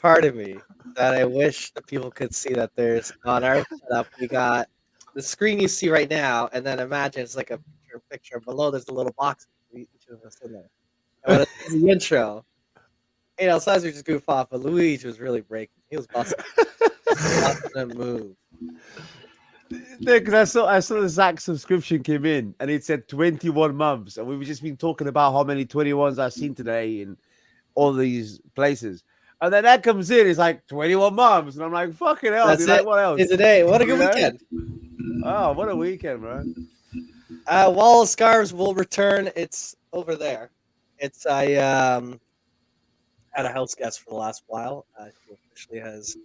part of me that I wish the people could see that there's on our setup. We got the screen you see right now, and then imagine it's like a picture. Below there's a little box for each of us in there. And when it's the intro, sometimes we just goof off, but Luigi was really breaking. He was busting a move. Because I saw the Zach subscription came in and it said 21 months, and we've just been talking about how many 21s I've seen today in all these places. And then that comes in, it's like 21 months, and I'm like, fucking hell, That's dude, it. like what else? It's a day. What a good weekend. Oh, what a weekend, bro. Wall of Scarves will return. It's over there. It's I had a house guest for the last while. She officially has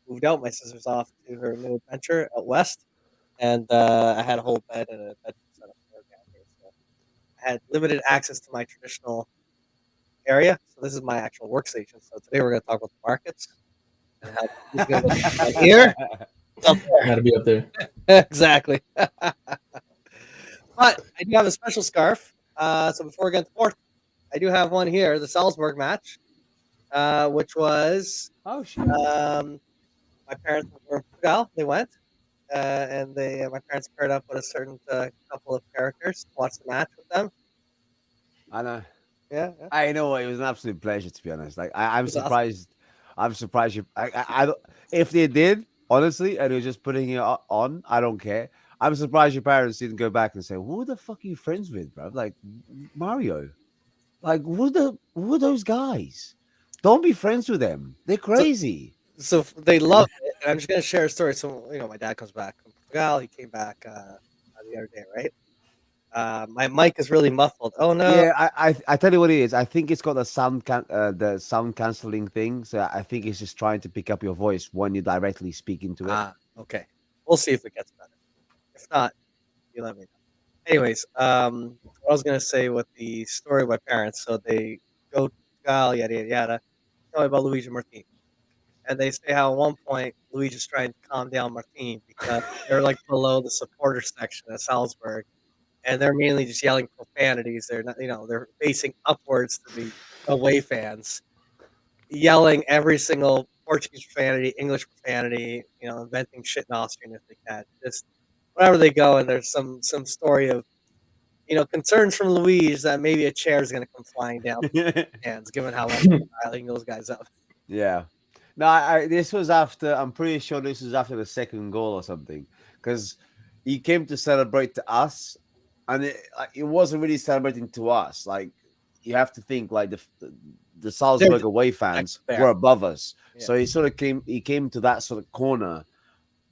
moved out. My sister's off to her new adventure out west, and I had a whole bed and a bedroom set up for her down here. So I had limited access to my traditional area. So this is my actual workstation. So today we're going to talk about the markets and how it's going to look down here. Up there. Got to be up there. Exactly. But I do have a special scarf. So before we get to Porto, I do have one here, the Salzburg match, which was Oh shit. my parents were in Portugal. They went, and my parents paired up with a certain couple of characters to watch the match with them. I know. Yeah. I know. It was an absolute pleasure, to be honest. Like I'm was awesome. surprised. I'm surprised you. I don't. If they did, honestly, and you're just putting it on, I don't care. I'm surprised your parents didn't go back and say, "Who the fuck are you friends with, bro?" Like Mario. Like who are those guys? Don't be friends with them. They're crazy. So they love it. And I'm just gonna share a story. So my dad comes back from Portugal. He came back the other day, right? My mic is really muffled. Oh no! Yeah, I tell you what it is. I think it's got the sound canceling thing. So I think it's just trying to pick up your voice when you directly speak into it. Okay. We'll see if it gets better. If not, you let me know. Anyways, what I was gonna say with the story of my parents. So they go to Portugal, yada yada yada. Tell me about Luigi Martini. And they say how at one point Luigi's trying to calm down Martini because they're like below the supporter section at Salzburg, and they're mainly just yelling profanities. They're not, they're facing upwards to the away fans, yelling every single Portuguese profanity, English profanity, inventing shit in Austrian if they can. Just wherever they go, and there's some story of concerns from Luigi that maybe a chair is going to come flying down hands, given how much they're dialing those guys up. Yeah. No, this was after. I'm pretty sure this was after the second goal or something, because he came to celebrate to us, and it wasn't really celebrating to us. Like you have to think, like the Salzburg away fans were above us, so he sort of came. He came to that sort of corner,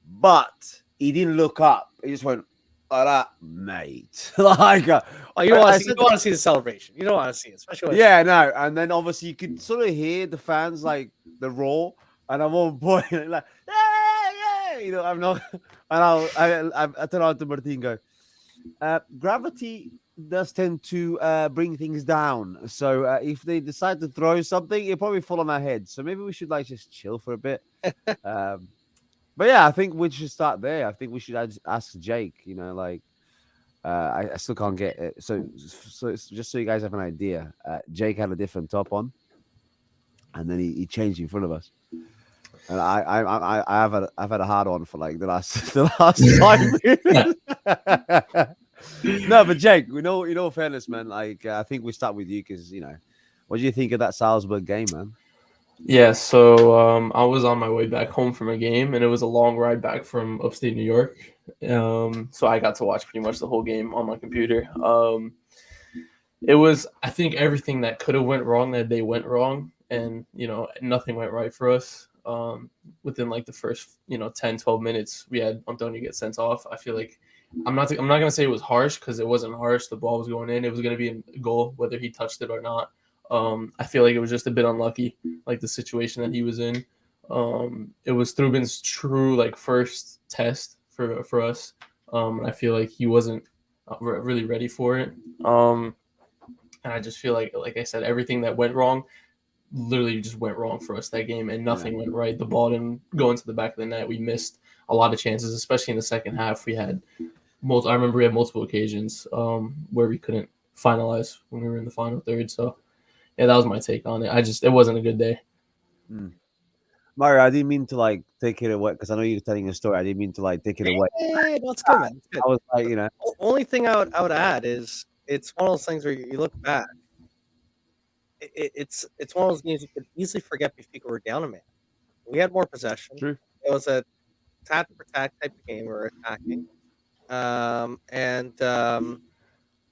but he didn't look up. He just went, "All right, mate." Like, you don't want to see the celebration. You don't want to see it, especially. No. And then obviously you could sort of hear the fans like the roar, and at one point like, yeah. I'm not, and I turn on to Martin, go, gravity does tend to bring things down. So if they decide to throw something, it'll probably fall on our heads. So maybe we should like just chill for a bit. But yeah, I think we should start there. I think we should ask Jake. I still can't get it. So just so you guys have an idea, Jake had a different top on, and then he changed in front of us. And I've had a hard on for like the last 5 minutes. No, but Jake, fairness, man. Like I think we start with you because what do you think of that Salzburg game, man? Yeah, so I was on my way back home from a game, and it was a long ride back from upstate New York. So I got to watch pretty much the whole game on my computer. It was, I think, everything that could have went wrong that day went wrong, and nothing went right for us. Within like the first 10, 12 minutes, we had Antonio get sent off. I feel like I'm not gonna say it was harsh because it wasn't harsh. The ball was going in. It was gonna be a goal whether he touched it or not. I feel like it was just a bit unlucky, like the situation that he was in. It was Trubin's true like first test for us. I feel like he wasn't really ready for it. And I just feel like I said, everything that went wrong literally just went wrong for us that game, and nothing went right. The ball didn't go into the back of the net. We missed a lot of chances, especially in the second half. I remember we had multiple occasions where we couldn't finalize when we were in the final third. So yeah, that was my take on it. It wasn't a good day. Mario, I didn't mean to like take it away because I know you're telling a story. I didn't mean to like take it away. Yeah, no, it's good, man. It's good. I was like, Only thing I would add is it's one of those things where you look back. It's one of those games you could easily forget if people were down a man. We had more possession. true. It was a tat for tat type of game. We were attacking, and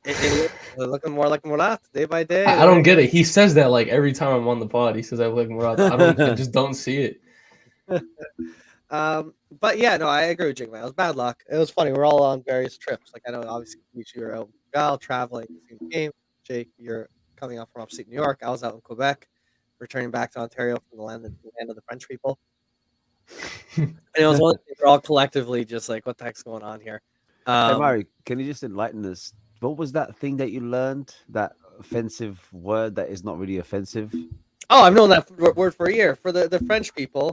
it was looking more like Murat day by day. I don't get it. He says that like every time I'm on the pod. He says I look like Morata. I just don't see it. But yeah, no, I agree with Jake, man. It was bad luck. It was funny. We're all on various trips. Like I know, obviously, you were out in Gal traveling to see the game. Jake, you're coming up from upstate New York. I was out in Quebec, returning back to Ontario from the land of the French people. And it was one we're all collectively just like, what the heck's going on here? Hey, Mario, can you just enlighten us? What was that thing that you learned? That offensive word that is not really offensive? Oh, I've known that word for a year for the French people.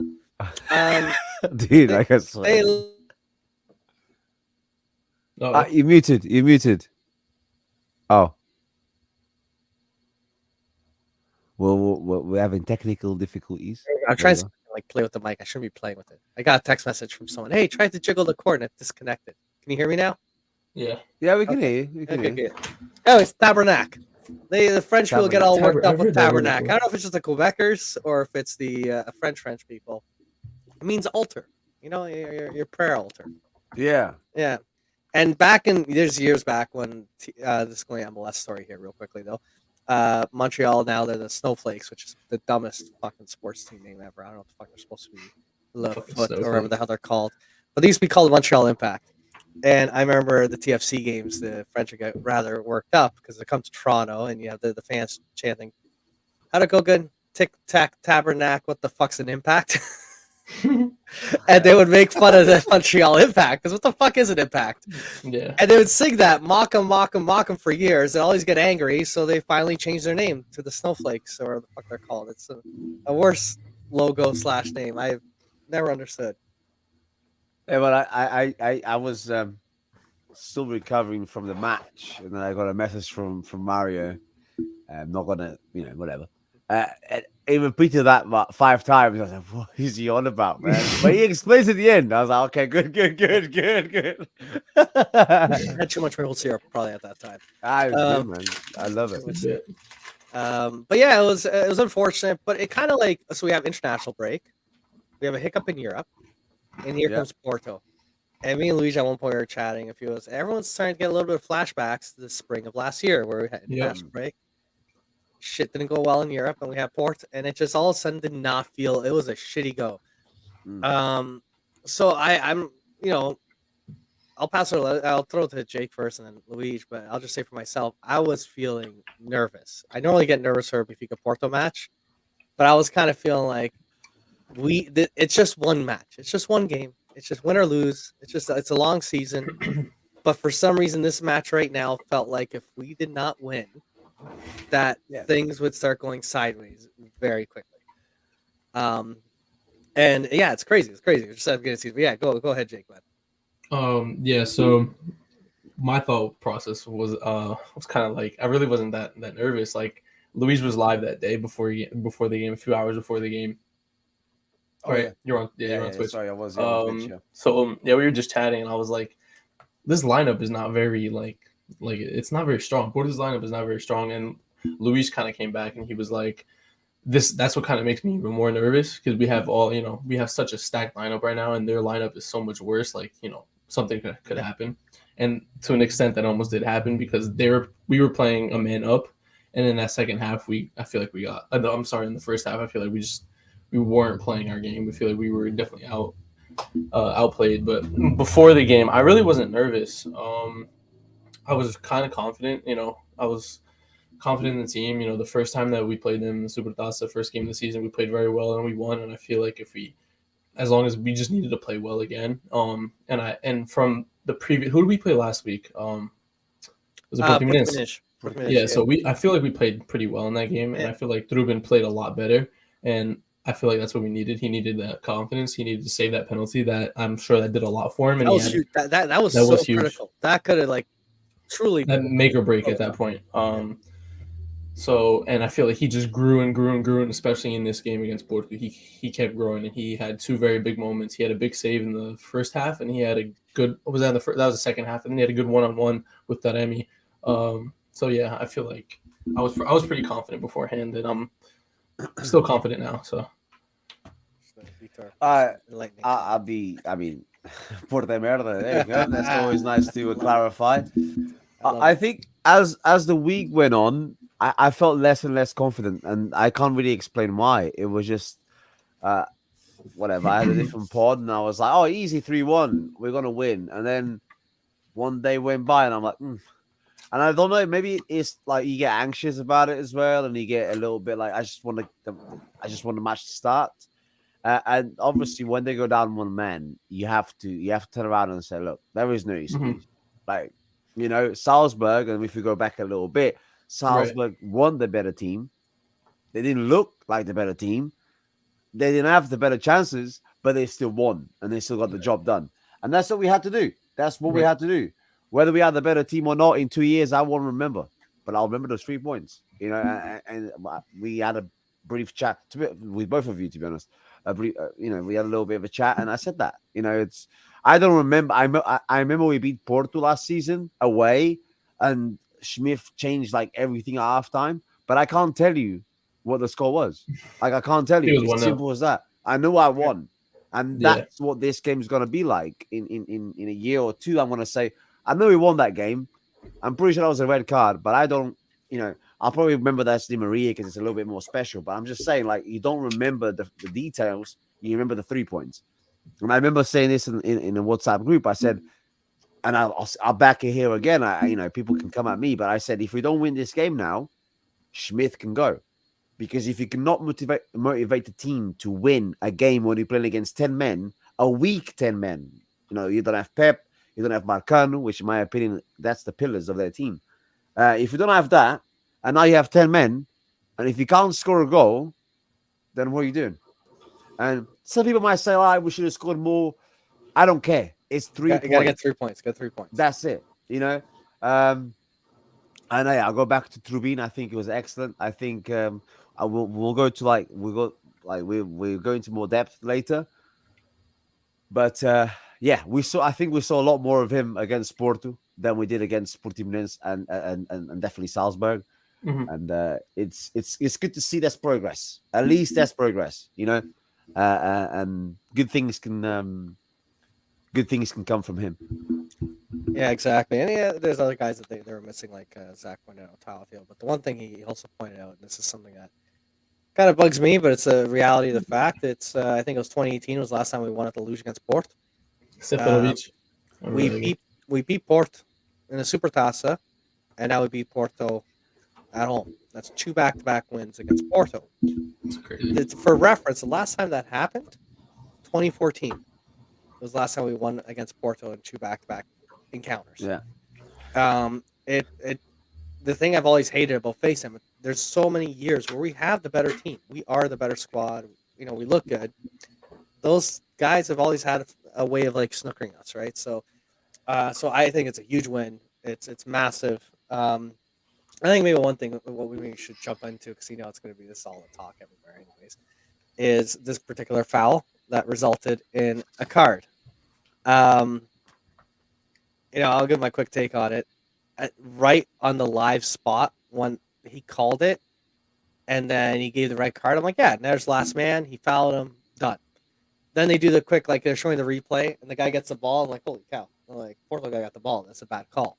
Dude, I guess. They You muted. You muted. Oh. Well, we're having technical difficulties. I'm trying to like play with the mic. I shouldn't be playing with it. I got a text message from someone. Hey, try to jiggle the cord and it's disconnected. Can you hear me now? Yeah. Yeah, we can hear you. We can hear you. Good. Oh, it's Tabernac. The French people get all worked up with I've heard that word Tabernac. I before. don't know if it's just the Quebecers or if it's the French people. It means altar. You know, your prayer altar. Yeah. Yeah. And there's years back when this is going to MLS story here real quickly though. Montreal now they're the Snowflakes, which is the dumbest fucking sports team name ever. I don't know what the fuck they're supposed to be, Le Fucking Foot or whatever Snowflake. the hell they're called. But they used to be called Montreal Impact. And I remember the TFC games, the French get rather worked up because they come to Toronto and you have the fans chanting, "How'd it go good? Tic tac tabernacle, what the fuck's an impact?" And they would make fun of the Montreal Impact because what the fuck is an impact? Yeah. And they would sing that, mock them for years, and always get angry. So they finally changed their name to the Snowflakes, or the fuck they're called. It's a worse logo / name. I've never understood. Yeah, but I was still recovering from the match, and then I got a message from Mario. I'm not gonna, whatever. And he repeated that about 5 times. I was like, "What is he on about, man?" But he explains at the end. I was like, "Okay, good." I had too much maple syrup probably at that time. It was good, man. I love it. That's it. But yeah, it was unfortunate. But it kind of like so we have international break, we have a hiccup in Europe, and here comes Porto. And me and Luigi at one point we were chatting. Everyone's starting to get a little bit of flashbacks to the spring of last year where we had international break. Shit didn't go well in Europe, and we had Porto, and it just all of a sudden did not feel. It was a shitty go. So I'm I'll pass it. I'll throw it to Jake first, and then Luigi. But I'll just say for myself, I was feeling nervous. I normally get nervous for a Benfica Porto match, but I was kind of feeling like it's just one match. It's just one game. It's just win or lose. It's a long season. But for some reason, this match right now felt like if we did not win, that things would start going sideways very quickly. And yeah, it's crazy. It's just at the beginning of the season. But yeah, go ahead, Jake. Man. Yeah. So my thought process was kind of like I really wasn't that nervous. Like Luis was live that day before the game, a few hours before the game. Oh, right, yeah. you're on Twitch. Sorry, I was on Twitch. So we were just chatting, and I was like, this lineup is not very like it's not very strong. Porto's lineup is not very strong, and Luis kind of came back and he was like, that's what kind of makes me even more nervous because we have we have such a stacked lineup right now, and their lineup is so much worse. Like something could happen, and to an extent that almost did happen because we were playing a man up, and in that second half I feel like we got. I'm sorry, in the first half I feel like we weren't playing our game. We feel like we were definitely outplayed. But before the game, I really wasn't nervous. I was kind of confident. I was confident in the team. The first time that we played them in the Supertaça, the first game of the season, we played very well and we won. And I feel like as long as we just needed to play well again. And from the previous, who did we play last week? Was it Portimonense? Yeah. So I feel like we played pretty well in that game, and I feel like Trubin played a lot better. And I feel like that's what we needed. He needed that confidence. He needed to save that penalty. That I'm sure that did a lot for him. And that was so critical. That could have truly that make or break at that point. So, and I feel like he just grew and grew and grew, and especially in this game against Porto, he kept growing, and he had two very big moments. He had a big save in the first half, and he had a good. What was that in the first? That was the second half, and he had a good one-on-one with Taremi. So yeah, I feel like I was pretty confident beforehand, and I'm still confident now. So So, Vitor, I enlightening. I'll be. I mean, por de merda. There you go. That's always nice to clarify. I love I it. think as the week went on, I felt less and less confident, and I can't really explain why. It was just uh, whatever. I had a different pod, and I was like, "Oh, easy 3-1, we're gonna win." And then one day went by, and I'm like, and I don't know. Maybe it's like you get anxious about it as well, and you get a little bit like, I just want the match to start. And obviously, when they go down one man, you have to turn around and say, "Look, there is no excuse." Like, Salzburg, and if we go back a little bit, right, Salzburg won the better team. They didn't look like the better team. They didn't have the better chances, but they still won and they still got the job done. And that's what we had to do. That's what we right, had to do. Whether we had the better team or not in 2 years, I won't remember, but I'll remember those 3 points. And we had a brief chat with both of you, to be honest. We had a little bit of a chat, and I said that. It's I don't remember. I remember we beat Porto last season away, and Smith changed like everything at halftime, but I can't tell you what the score was. Like, I can't tell he you. was It's 1-0. simple as that. I know I Yeah. won. And Yeah, that's what this game's gonna be like in a year or two. I'm gonna say, I know we won that game. I'm pretty sure that was a red card, but I don't, I'll probably remember that's Di Maria because it's a little bit more special. But I'm just saying, like, you don't remember the details, you remember the 3 points. And I remember saying this in a WhatsApp group. I said, and I'll back it here again. People can come at me, but I said, if we don't win this game now, Smith can go. Because if you cannot motivate the team to win a game when you're playing against 10 men, a weak 10 men, you don't have Pep, you don't have Marcano, which in my opinion, that's the pillars of their team. If you don't have that, and now you have 10 men, and if you can't score a goal, then what are you doing? And some people might say, we should have scored more. I don't care. It's three You gotta get points. 3 points. Get 3 points. That's it. And I'll go back to Trubin. I think it was excellent. I think we'll go to we're going to more depth later. But yeah, I think we saw a lot more of him against Porto than we did against Portimonense and definitely Salzburg. Mhm. And it's good to see there's progress. At least there's progress, and good things can come from him. Yeah, exactly. And yeah, there's other guys that they were missing, like Zach pointed out, Talathiel. But the one thing he also pointed out, and this is something that kind of bugs me, but it's a reality of the fact. It's I think it was 2018 was the last time we won at the luge against Port. Seferovic. I We remember that game. beat Port in the Supertaça, and now we beat Porto at home. That's 2 back-to-back wins against Porto. It's crazy. For reference, the last time that happened, 2014, was the last time we won against Porto in 2 back-to-back encounters. Yeah. It the thing I've always hated about FaceTime, there's so many years where we have the better team. We are the better squad. We look good. Those guys have always had a way of like snookering us, right? So I think it's a huge win. It's massive. I think maybe one thing what we maybe should jump into, because it's going to be the solid talk everywhere, anyways, is this particular foul that resulted in a card. Um, I'll give my quick take on it. Right on the live spot when he called it, and then he gave the red card. I'm like, yeah, there's last man. He fouled him. Done. Then they do the quick, like they're showing the replay, and the guy gets the ball. I'm like, holy cow! I'm like, Porto guy got the ball. That's a bad call.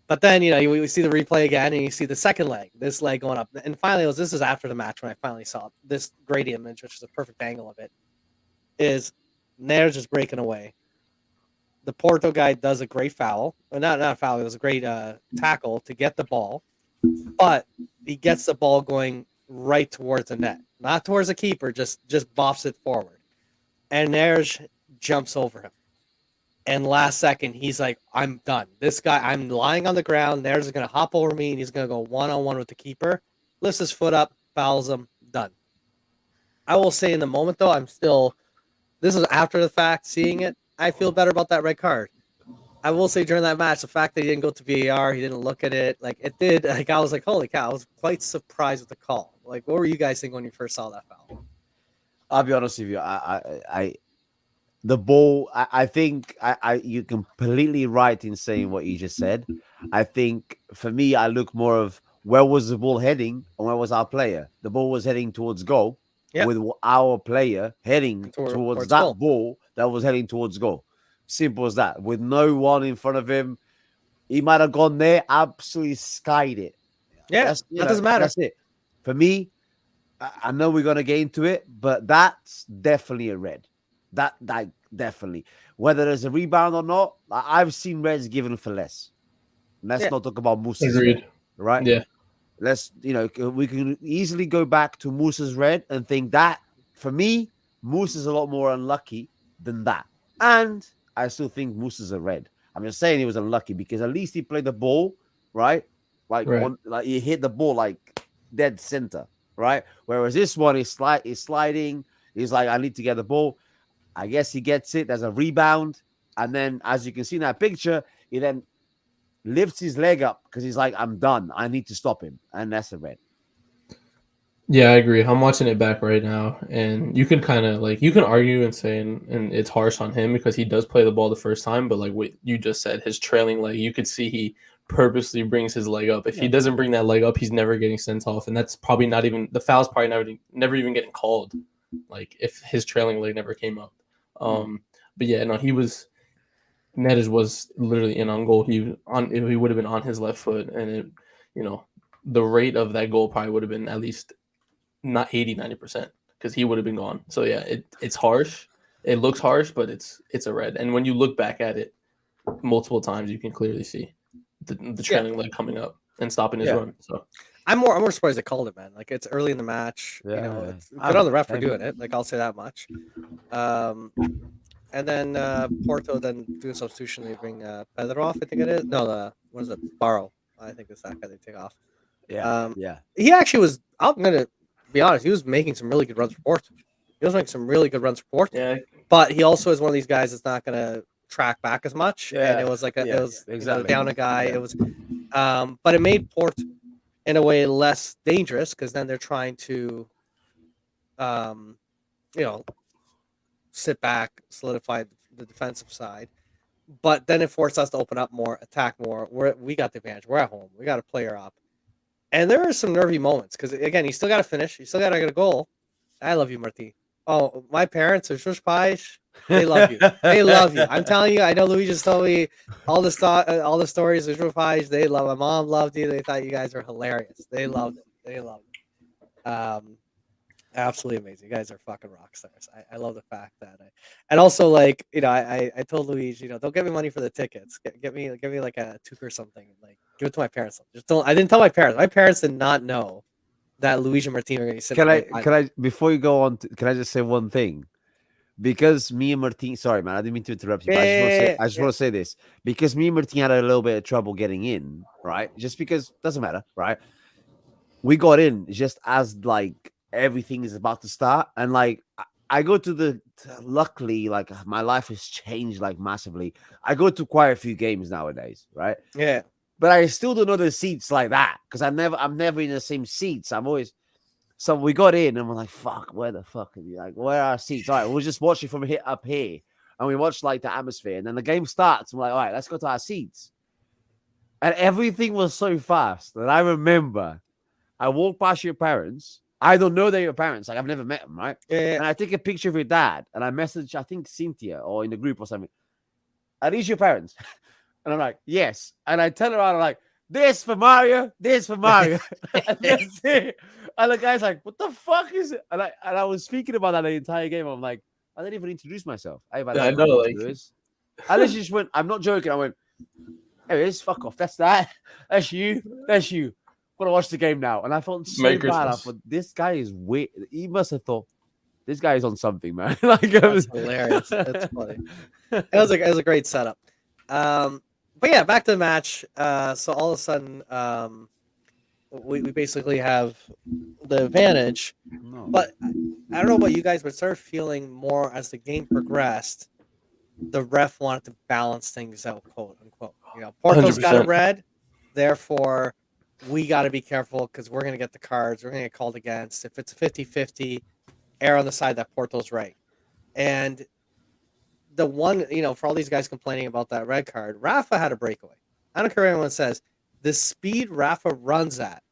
But then we see the replay again, and you see the second leg, this leg going up, and finally this is after the match when I finally saw this great image, which is a perfect angle of it. Is Nair's just breaking away. The Porto guy does a great foul, or not a foul. It was a great tackle to get the ball, but he gets the ball going right towards the net, not towards the keeper. Just boffs it forward, and Nair's jumps over him. And last second, he's like, I'm done. This guy, I'm lying on the ground. Nair's going to hop over me, and he's going to go one-on-one with the keeper. Lifts his foot up, fouls him, done. I will say in the moment, though, this is after the fact, seeing it, I feel better about that red card. I will say during that match, the fact that he didn't go to VAR, he didn't look at it, like it did. Like I was like, holy cow! I was quite surprised with the call. Like, what were you guys thinking when you first saw that foul? I'll be honest with you. The ball. I think you're completely right in saying what you just said. I think for me, I look more of where was the ball heading and where was our player. The ball was heading towards goal, Yeah, with our player heading towards towards that goal. ball that was heading towards goal. Simple as that. With no one in front of him, he might have gone there, absolutely skied it. Yeah, That's that doesn't matter. that's it. For me, I know we're gonna get into it, but that's definitely a red. That definitely. Whether there's a rebound or not, I've seen reds given for less. Let's Yeah. not talk about Moose's red, Agreed. right? Yeah. Let's we can easily go back to Moose's red and think that for me, Moose is a lot more unlucky than that. And I still think Moose is a red. I'm just saying he was unlucky because at least he played the ball, right? Like Right. like he hit the ball like dead center, right? Whereas this one is sliding. He's like, I need to get the ball. I guess he gets it. There's a rebound. And then as you can see in that picture, he then lifts his leg up because he's like, I'm done. I need to stop him. And that's a red. Yeah, I agree. I'm watching it back right now, and you can kind of like you can argue and say, and it's harsh on him because he does play the ball the first time, but like what you just said, his trailing leg, you could see he purposely brings his leg up. If he doesn't bring that leg up, he's never getting sent off, and that's probably not even the foul's probably never even getting called. Like if his trailing leg never came up. But yeah, no, he was Neres was literally in on goal. He would have been on his left foot, and it, the rate of that goal probably would have been at least not 80-90% because he would have been gone. So yeah, it's harsh. It looks harsh, but it's a red. And when you look back at it multiple times, you can clearly see the trailing leg coming up and stopping his run. So I'm more surprised they called it, man. Like it's early in the match. It's good on the ref for doing it. Like I'll say that much. And then Porto then do a substitution. They bring Pedro off. I think it is. No, what is it? Barrow. I think it's that guy they take off. Yeah. He actually was. I'm gonna be honest. He was making some really good runs for Porto. He was making some really good runs for Porto. yeah, But he also is one of these guys that's not gonna track back as much. Yeah, And it was like it was exactly. down a guy. Yeah. It was, but it made Porto in a way less dangerous because then they're trying to, um, sit back, solidify the defensive side. But then it forced us to open up more, attack more. We got the advantage. We're at home. We got a player up. And there are some nervy moments because, again, you still got to finish. You still got to get a goal. I love you, Marti. Oh, my parents are Shush Pais. They love you. They love you. I'm telling you. I know Luigi just told me all the stories of Shush Pais. They love. My mom loved you. They thought you guys were hilarious. They loved it. They loved it. Absolutely amazing. You guys are fucking rock stars. I love the fact that and also like I told Luigi, don't get me money for the tickets. Get me like a toque or something. Like give it to my parents. Just don't. I didn't tell my parents. My parents did not know that Luigi and Martine were going to sit. Can I before you go on? Can I just say one thing? Because me and Martine, sorry man, I didn't mean to interrupt you. But I just want to say this because me and Martine had a little bit of trouble getting in, right? Just because doesn't matter, right? We got in just as like everything is about to start, and like I go to luckily like my life has changed like massively. I go to quite a few games nowadays, right? Yeah. But I still don't know the seats like that because I'm never in the same seats. I'm always so we got in and we're like, fuck, where the fuck are you? Like, where are our seats? All right, we'll just watch it from here up here. And we watch like the atmosphere. And then the game starts. And we're like, all right, let's go to our seats. And everything was so fast that I remember I walked past your parents. I don't know they're your parents. Like I've never met them, right? Yeah. And I take a picture of your dad and I message, I think Cynthia or in the group or something. Are these your parents? And I'm like, yes. And I tell her out, I'm like, this for Mario, this for Mario. And that's it. And the guy's like, what the fuck is it? And I was speaking about that the entire game. I'm like, I didn't even introduce myself. I know. Like, I literally just went, I'm not joking. I went, there it is, fuck off. That's that. That's you. That's you. I'm gonna watch the game now. And I felt so bad. I thought, this guy is weird. He must have thought, this guy is on something, man. Like That's hilarious. That's funny. It was a great setup. But yeah, back to the match. So all of a sudden, we basically have the advantage. No. But I don't know about you guys, but started feeling more as the game progressed the ref wanted to balance things out, quote unquote. You know, hundred Porto's got a percent. red, therefore we got to be careful because we're going to get the cards. We're going to get called against. If it's 50-50, err on the side that Porto's right. And the one, for all these guys complaining about that red card, Rafa had a breakaway. I don't care what anyone says. The speed Rafa runs at,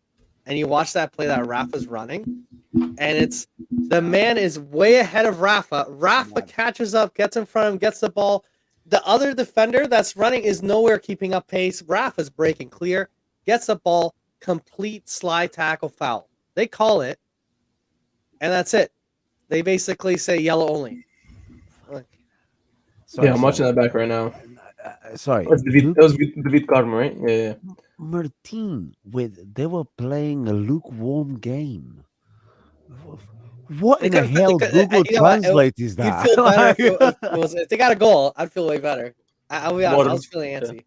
and you watch that play that Rafa's running, and it's the man is way ahead of Rafa. Rafa catches up, gets in front of him, gets the ball. The other defender that's running is nowhere keeping up pace. Rafa's breaking clear, gets the ball, complete slide tackle foul. They call it, and that's it. They basically say yellow only. Sorry, Yeah, I'm watching that back right now. Sorry. That was David Carmen, right? Yeah. Martin, they were playing a lukewarm game. What in the hell Google Translate is that? You'd feel better if they got a goal. I'd feel way better. I'll be honest, I was feeling antsy.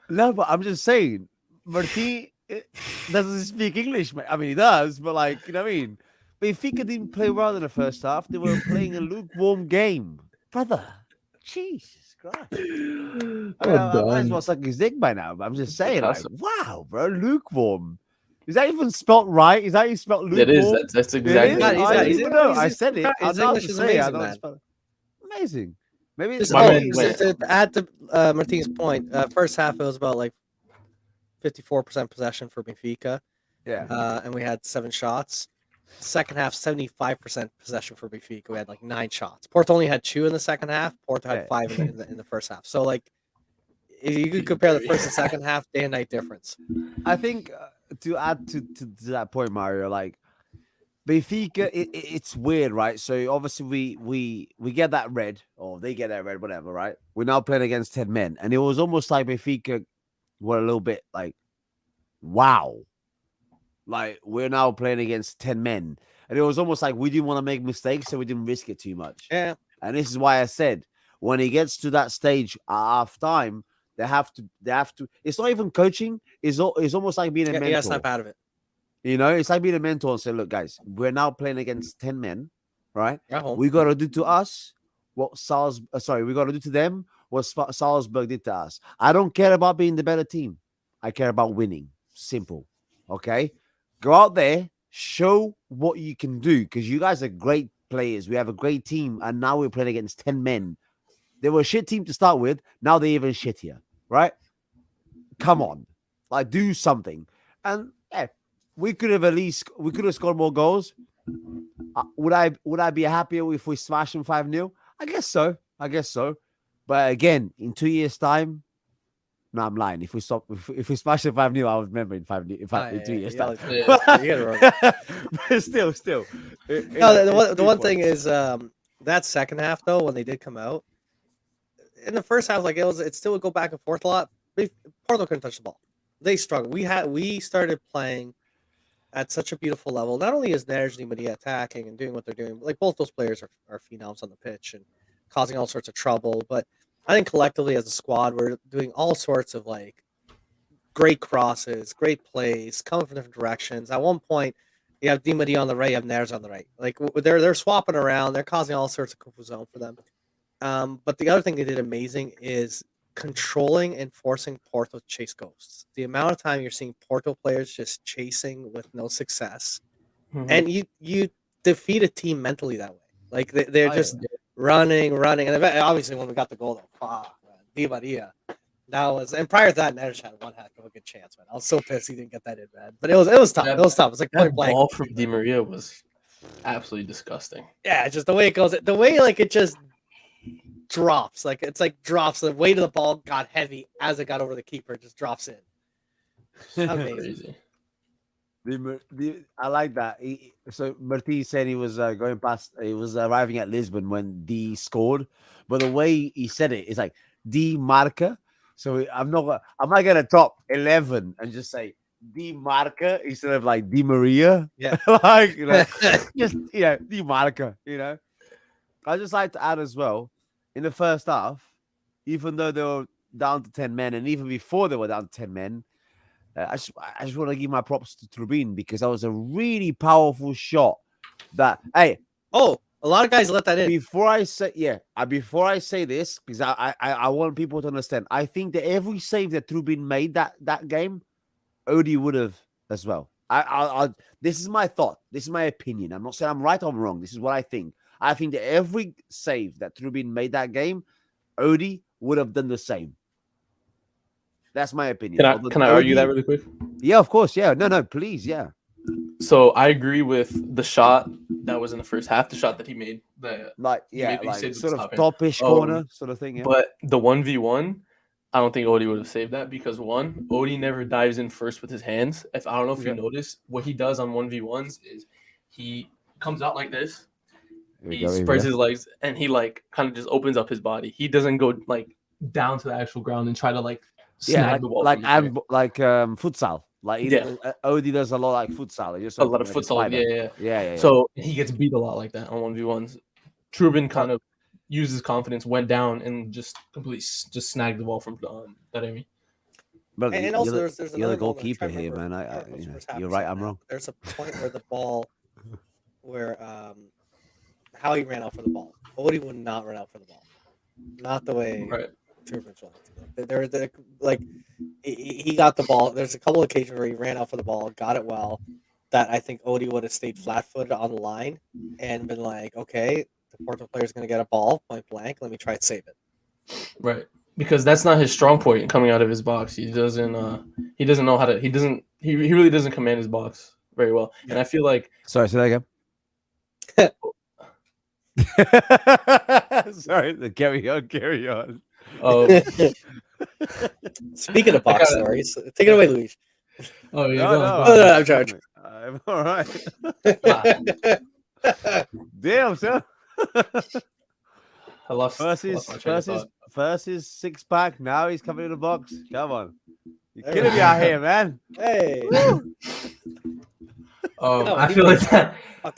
No, but I'm just saying, Martin doesn't speak English. I mean, he does, but like, you know what I mean? Benfica didn't play well in the first half. They were playing a lukewarm game. Brother, Jesus Christ. I mean, I might as well suck his dick by now, but I'm just saying, like, wow, bro, lukewarm. Is that even spelt right? Is that you spelled lukewarm? It is. That's exactly. I said it. His English is amazing, man. Amazing. Maybe it's to add to Martin's point. First half it was about like 54% possession for Benfica. Yeah. And we had 7 shots. Second half, 75% possession for Benfica. We had like 9 shots. Porto only had 2 in the second half. Porto had 5 in the first half. So like, if you could compare the first and second half, day and night difference. I think to add to that point, Mario, like Benfica, it's weird, right? So obviously we get that red, or they get that red, whatever, right? We're now playing against 10 men, and it was almost like Benfica were a little bit like, wow, like we're now playing against 10 men, and it was almost like we didn't want to make mistakes, so we didn't risk it too much. Yeah, and this is why I said when he gets to that stage at half time, they have to. It's not even coaching. It's almost like being a mentor. Yeah, snap out of it. You know, it's like being a mentor and say, look, guys, we're now playing against 10 men, right? We got to do to us what we got to do to them what Salzburg did to us. I don't care about being the better team. I care about winning. Simple. Okay? Go out there, show what you can do, because you guys are great players. We have a great team, and now we're playing against 10 men. They were a shit team to start with. Now they're even shittier, right? Come on. Like, do something. And we could have scored more goals. Would I be happier if we smash them 5-0? I guess so. But again, in 2 years' time, no, I'm lying. If we smash them 5-0, I'll remember in 2 years' time. But still. No, the one thing is that second half though, when they did come out in the first half, like it still would go back and forth a lot. Porto couldn't touch the ball. They struggled. We started playing at such a beautiful level. Not only is Neres Di Maria attacking and doing what they're doing, but like both those players are phenoms on the pitch and causing all sorts of trouble. But I think collectively as a squad, we're doing all sorts of like great crosses, great plays, coming from different directions. At one point, you have Di Maria on the right, you have Neres on the right. Like they're swapping around, they're causing all sorts of confusion for them. But the other thing they did amazing is controlling and forcing Porto to chase ghosts. The amount of time you're seeing Porto players just chasing with no success, and you defeat a team mentally that way. Like they're just running, and obviously when we got the goal, Di Maria, that was, and prior to that, Neres had one heck of a good chance, man. I was so pissed he didn't get that in, man. But it was tough. It was tough. It was like point blank. Ball from Di Maria was absolutely disgusting. Yeah, just the way it goes, the way like it just drops, like it's like drops. The weight of the ball got heavy as it got over the keeper. It just drops in. Amazing. I like that. So Martí said he was going past. He was arriving at Lisbon when D scored, but the way he said it is like D marca. So I'm not gonna top 11 and just say D marca instead of like Di Maria. Yeah, like just D marca. I just like to add as well. In the first half, even though they were down to 10 men, and even before they were down to 10 men, I just want to give my props to Turbine because that was a really powerful shot. A lot of guys let that in. Before I say this, because I want people to understand. I think that every save that Trubin made that game, Odie would have as well. This is my thought. This is my opinion. I'm not saying I'm right or wrong. This is what I think. I think that every save that Trubin made that game, Odie would have done the same. That's my opinion. Can I argue that really quick? Yeah, of course. Yeah. No, please. Yeah. So I agree with the shot that was in the first half, the shot that he made. Like sort of topish corner sort of thing. Yeah. But the 1v1, I don't think Odie would have saved that because one, Odie never dives in first with his hands. I don't know if you notice, what he does on 1v1s is he comes out like this. He spreads his legs and he like kind of just opens up his body. He doesn't go like down to the actual ground and try to like snag the ball. Like futsal. Like Odie does a lot like futsal. Just a lot of futsal. Yeah. So he gets beat a lot like that on 1v1s. Trubin kind of used his confidence, went down, and just completely just snagged the ball from Taremi. But and also, there's another goalkeeper here, man. You're right. I'm wrong. There's a point where the ball, where how he ran out for the ball. Odie would not run out for the ball, not the way Trubin's wanted to. Like he got the ball. There's a couple of occasions where he ran out for the ball, got it well. That I think Odie would have stayed flat-footed on the line and been like, okay, the Porto player's going to get a ball, point blank. Let me try to save it. Right, because that's not his strong point coming out of his box. He doesn't know how to. He really doesn't command his box very well. And I feel like. Sorry, say that again. Sorry, carry on. Oh. Speaking of box stories, take it away, Luis. Oh yeah, no, I'm charged. I'm all right. Damn, son. I lost. First his six pack. Now he's coming in the box. Come on, you're killing me out here, man. Hey. I feel like that. All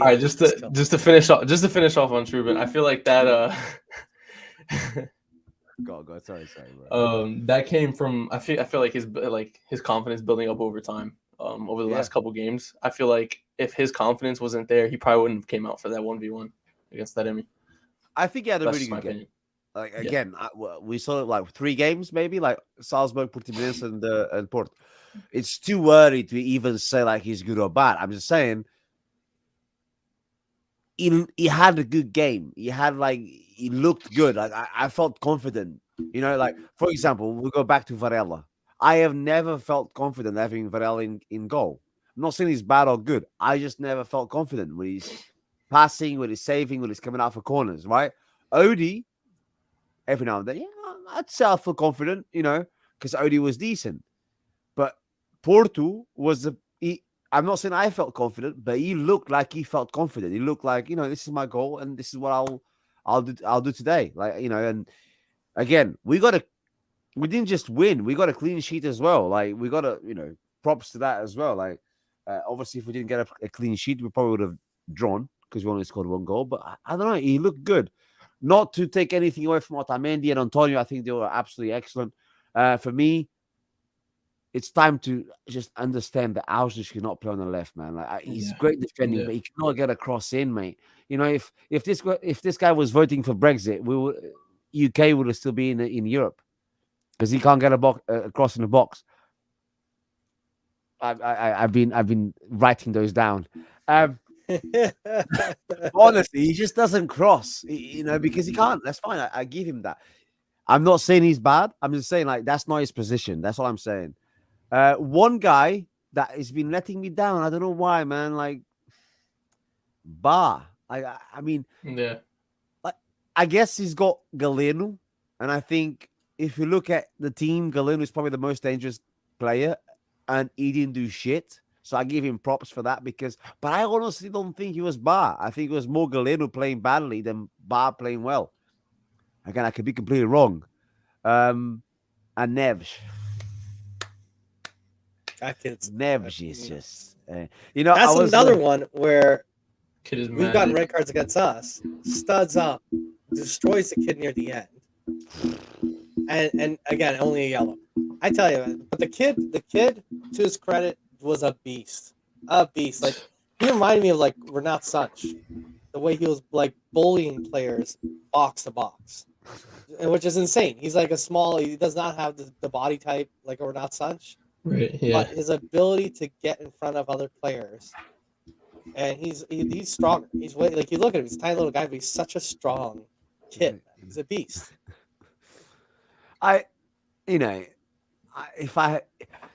right, just to finish off on Trubin, I feel like that. Go. Sorry, bro. That came from I feel like his confidence building up over time. Over the last couple games, I feel like if his confidence wasn't there, he probably wouldn't have came out for that 1v1 against Taremi. I think he had a really good game. Like again, we saw it like 3 games, maybe like Salzburg, Portimonense, and Porto. It's too early to even say like he's good or bad. I'm just saying he had a good game. He looked good. Like I felt confident. You know, like for example, we go back to Varela. I have never felt confident having Varela in goal. I'm not saying he's bad or good. I just never felt confident when he's passing, when he's saving, when he's coming out for corners, right? Odie, every now and then, I'd say I feel confident, you know, because Odie was decent. But Porto was I'm not saying I felt confident, but he looked like he felt confident. He looked like, you know, this is my goal and this is what I'll do today. Like, you know, and again, we didn't just win, we got a clean sheet as well. Like, we got a, you know, props to that as well. Like, obviously, if we didn't get a clean sheet, we probably would have drawn because we only scored 1 goal. But I don't know, he looked good. Not to take anything away from Otamendi and Antonio, I think they were absolutely excellent. For me, it's time to just understand that Auschwitz cannot play on the left, man. Like he's great defending, but he cannot get a cross in, mate. You know, if this guy was voting for Brexit, UK would have still be in Europe because he can't get a cross in the box. I've been writing those down. Honestly, he just doesn't cross, you know, because he can't. That's fine. I give him that. I'm not saying he's bad. I'm just saying like that's not his position. That's all I'm saying. One guy that has been letting me down. I don't know why, man. Like Bar. I mean, I guess he's got Galeno, and I think if you look at the team, Galeno is probably the most dangerous player, and he didn't do shit. So I give him props for that but I honestly don't think he was Bar. I think it was more Galeno playing badly than Bar playing well. Again, I could be completely wrong. And Neves. Neves is just, you know, that's another one where kid is we've gotten red cards against us. Studs up, destroys the kid near the end, and again, only a yellow. I tell you, but the kid, to his credit, was a beast. Like he reminded me of like Renat Sanch, the way he was like bullying players box to box, which is insane. He's like a small. He does not have the body type like a Renat Sanch, Right. Yeah. but his ability to get in front of other players, and he's stronger. He's way like you look at him. He's a tiny little guy, but he's such a strong kid. Man. He's a beast.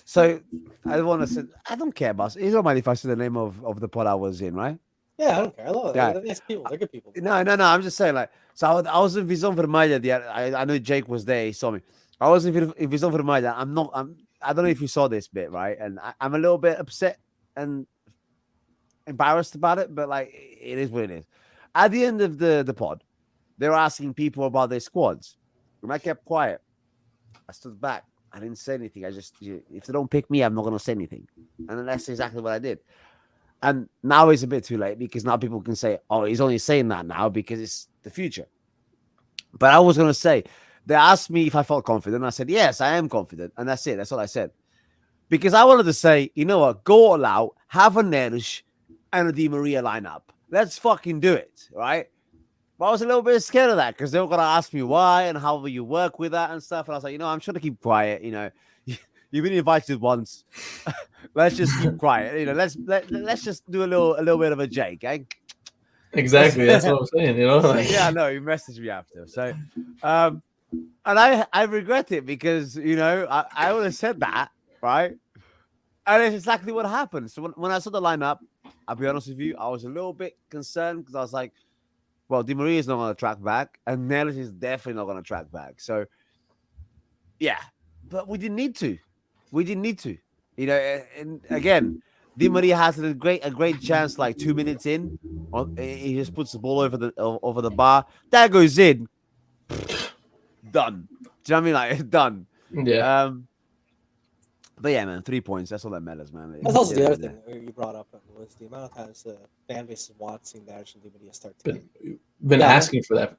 So I want to say I don't care about. You don't mind if I say the name of the pod I was in, right? Yeah, I don't care. I love it. Yeah. They're nice people. They're good people. No. I'm just saying, like, so I was in Visão Vermelha. I know Jake was there. He saw me. I was in Visão Vermelha. I don't know if you saw this bit, right? And I'm a little bit upset and embarrassed about it, but like, it is what it is. At the end of the pod, they were asking people about their squads, and I kept quiet. I stood back. I didn't say anything. If they don't pick me, I'm not going to say anything. And that's exactly what I did. And now it's a bit too late because now people can say, oh, he's only saying that now because it's the future. But I was going to say, they asked me if I felt confident. I said, yes, I am confident. And that's it. That's all I said. Because I wanted to say, you know what? Go all out, have a Neres and a Di Maria lineup. Let's fucking do it, right? But I was a little bit scared of that because they were going to ask me why and how will you work with that and stuff. And I was like, I'm trying to keep quiet. You've been invited once. Let's just keep quiet. Let's just do a little bit of a Jake, eh? Exactly. That's what I'm saying. Yeah, no, he messaged me after. So, and I regret it because I would have said that, right? And it's exactly what happened. So when I saw the lineup, I'll be honest with you, I was a little bit concerned because I was like, well, Di Maria is not going to track back, and Neres is definitely not going to track back. So, yeah, but we didn't need to. And again, Di Maria has a great chance, like 2 minutes in. He just puts the ball over the bar. That goes in. Done. Do you know what I mean? Like, done. Yeah. But yeah, man, 3 points. That's all that matters, man. That's also the other thing you brought up was the amount of times the fan base wants seeing Neres and Di Maria start to been asking for that.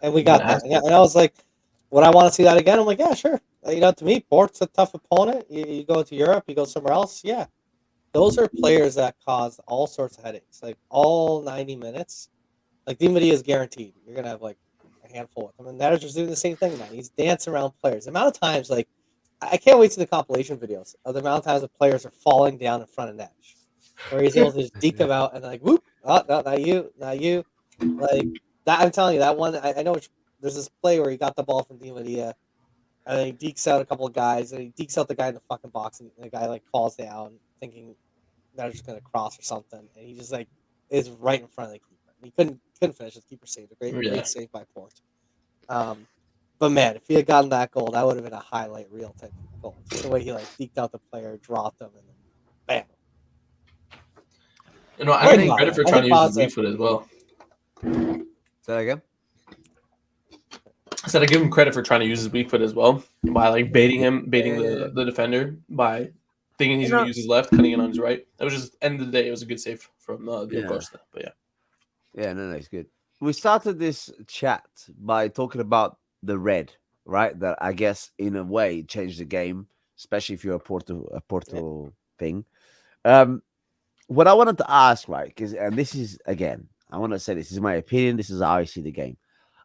And we got that. And I was like, would I want to see that again? I'm like, yeah, sure. To me, Port's a tough opponent. You go to Europe, you go somewhere else. Yeah. Those are players that cause all sorts of headaches. Like all 90 minutes. Like Di Maria is guaranteed. You're going to have like a handful with him. And Neres is doing the same thing, man. He's dancing around players. The amount of times, like, I can't wait to the compilation videos of the amount of times the players are falling down in front of Neres. Where he's able to just deke them out and like, whoop, oh, no, not you. Like, that, I'm telling you, that one, I know there's this play where he got the ball from Di Maria and then he dekes out a couple of guys and he dekes out the guy in the fucking box and the guy like falls down thinking they're just going to cross or something. And he just like is right in front of the keeper. He couldn't finish. The keeper saved a great save by Porto. But man, if he had gotten that goal, that would have been a highlight reel type of goal. Just the way he like deked out the player, dropped him, and then bam. I think credit for trying to use his weak foot as well. Say that again. I said I give him credit for trying to use his weak foot as well by like baiting the defender by thinking he's going to use his left, cutting it on his right. It was just end of the day. It was a good save from Diogo Costa. But yeah. Yeah, no, it's good. We started this chat by talking about the red, right? That I guess in a way changed the game, especially if you're a Porto thing. What I wanted to ask, right, and this is again, I want to say this is my opinion. This is how I see the game.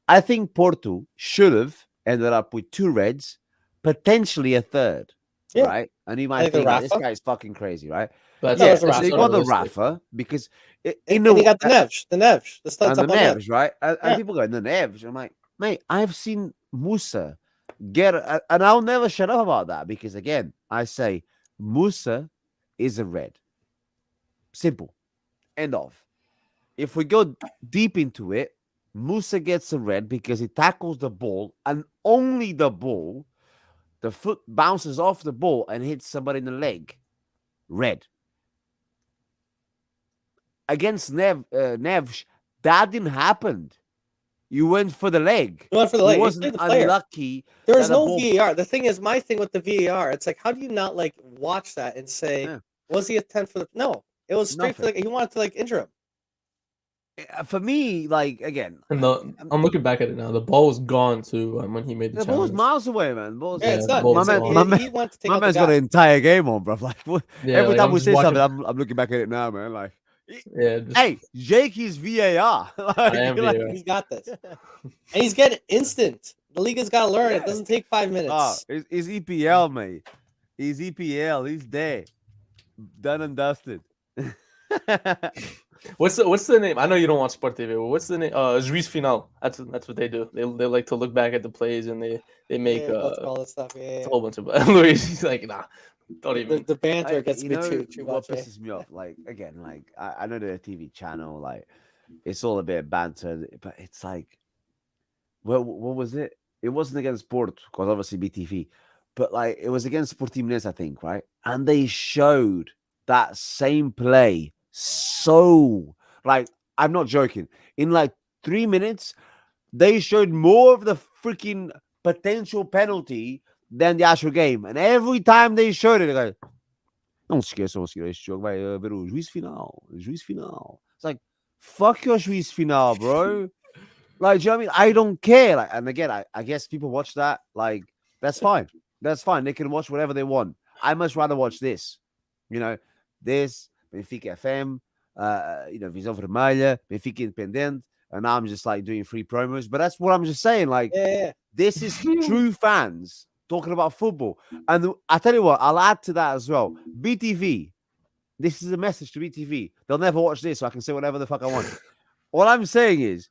I think Porto should have ended up with 2 reds, potentially a third, right? And you might think this guy is fucking crazy, right? But so they got the Rafa because he got the Neves, the Neves, right? And people go, the Neves. I'm like, mate, I've seen Musa get, and I'll never shut up about that because again, I say Musa is a red. Simple. End of. If we go deep into it, Musa gets a red because he tackles the ball and only the ball. The foot bounces off the ball and hits somebody in the leg. Red. Against Neves, that didn't happen. You went for the leg. You went for the leg. He wasn't unlucky. There was no VAR. The thing is, my thing with the VAR, it's like, how do you not like watch that and say, was he a 10 for the? No, it was straight for he wanted to like injure him. For me, like again, and I'm looking back at it now. The ball was gone too when he made the challenge. Ball was miles away, man. It's not. My man's got an entire game on, bro. Like every time we say something, I'm looking back at it now, man. Like Yeah, just, Hey, Jake is VAR. I am VAR. He's got this, and he's getting instant. The league has got to learn. It doesn't take 5 minutes. It's EPL, mate. He's EPL. He's there, done and dusted. What's the name? I know you don't watch Sport TV, but what's the name? Juiz Final. That's what they do. They like to look back at the plays and they make Go through all this stuff. a whole bunch of Luis. He's like, nah, don't even. The banter gets me too what much. Eh? pisses me off, like again, like I know they're a TV channel, like it's all a bit of banter, but it's like, well, what was it? It wasn't against Porto because obviously BTV, but like it was against Portimonense, I think, right? And they showed that same play so like I'm not joking. In like 3 minutes, they showed more of the freaking potential penalty than the actual game, and every time they showed it, they go, não se esqueçam a seguir este jogo, vai haver o juízo final. Juízo final. It's like, fuck your juízo final, bro. Like, do you know what I mean? I don't care. Like, and again, I guess people watch that. Like, that's fine. That's fine. They can watch whatever they want. I much rather watch this. You know, this, Benfica FM, Visão Vermelha, Benfica Independente. And now I'm just like doing free promos. But that's what I'm just saying. Like, this is true fans talking about football. And I tell you what, I'll add to that as well. BTV. This is a message to BTV. They'll never watch this, so I can say whatever the fuck I want. All I'm saying is,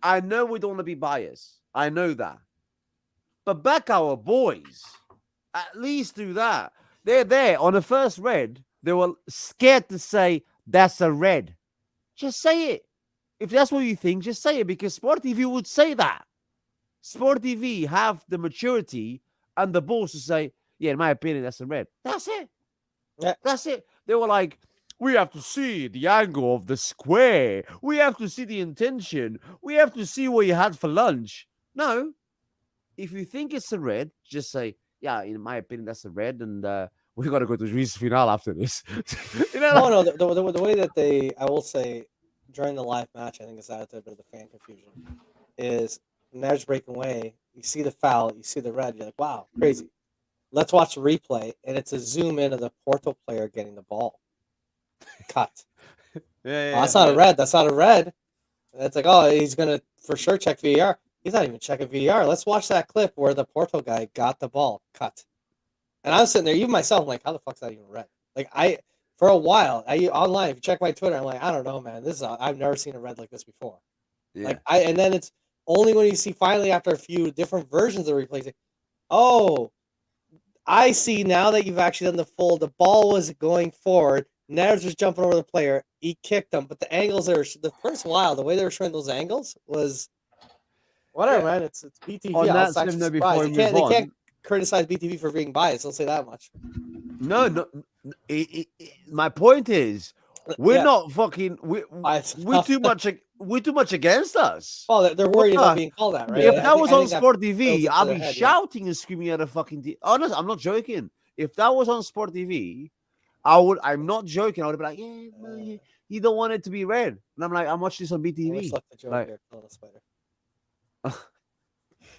I know we don't want to be biased. I know that. But back our boys. At least do that. They're there on the first red. They were scared to say, that's a red. Just say it. If that's what you think, just say it. Because Sport TV would say that. Sport TV have the maturity and the balls to say, yeah, in my opinion, that's a red. That's it. Yeah. That's it. They were like, we have to see the angle of the square. We have to see the intention. We have to see what you had for lunch. No. If you think it's a red, just say, yeah, in my opinion, that's a red. And we got to go to Juiz Final after this. No. The way that I will say, during the live match, I think it's added to a bit of the fan confusion, is when there's breaking away, you see the foul, you see the red, you're like, wow, crazy. Let's watch the replay, and it's a zoom in of the Porto player getting the ball. Cut. That's not a red. That's not a red. And it's like, oh, he's going to for sure check VAR. He's not even checking VAR. Let's watch that clip where the Porto guy got the ball. Cut. And I was sitting there, even myself, I'm like, how the fuck's that even red? Like, for a while, online, if you check my Twitter, I'm like, I don't know, man. I've never seen a red like this before. Yeah. And then it's only when you see finally after a few different versions of replays, oh, I see now that you've actually done the ball was going forward. Neres was jumping over the player. He kicked him, but the angles the first while, the way they were showing those angles was whatever, man. It's BTV. On I was actually surprised. They can't criticize BTV for being biased. I'll say that much. No. My point is, we're not fucking. We're too much against us. Oh, they're worried about being called out, right? If that was on Sport TV, I'd be shouting and screaming at a fucking TV. Honestly, I'm not joking. If that was on Sport TV, I'm not joking. I would be like, yeah, you don't want it to be red. And I'm like, I'm watching this on BTV.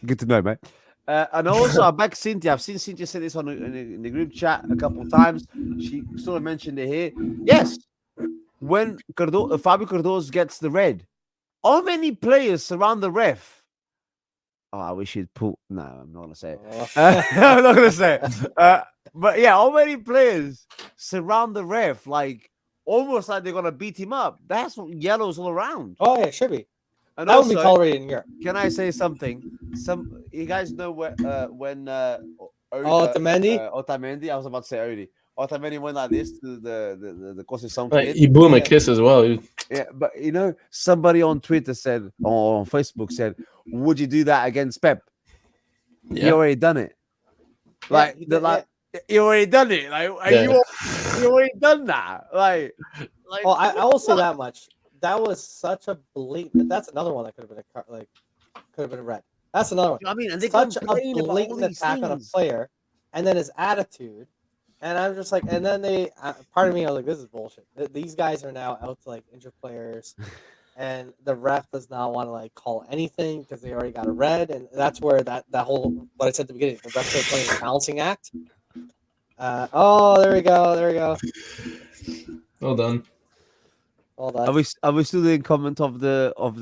Good to know, mate. And also, I back Cynthia. I've seen Cynthia say this in the group chat a couple of times. She sort of mentioned it here. Yes, when Fabio Cardoso gets the red, how many players surround the ref? Oh, I wish he'd pull. No, I'm not going to say it. I'm not going to say it. But yeah, how many players surround the ref, like almost like they're going to beat him up? That's what yellow's all around. Oh, yeah, it should be. And that would be tolerated in Europe. Can I say something? You guys know when Otamendi? I was about to say Odie. Otamendi went like this to the Conceição kid. He blew him a kiss as well. Yeah, but somebody on Twitter said, or on Facebook said, would you do that against Pep? Yeah. He already done it. You already done it. You already done that. Well, I will say that much. That was such a blatant. That's another one that could have been red. That's another one. I mean, and such a blatant attack on a player, and then his attitude, and I'm just like, and then part of me, I was like, this is bullshit. These guys are now out to injure players, and the ref does not want to call anything because they already got a red, and that's where that whole what I said at the beginning, the refs are playing a balancing act. There we go. Well done. Hold Are on. we still doing comment of the Yeah, pod,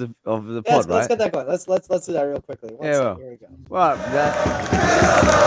let's right? get that going. Let's do that real quickly. One Yeah. second. Here we go. Well, that.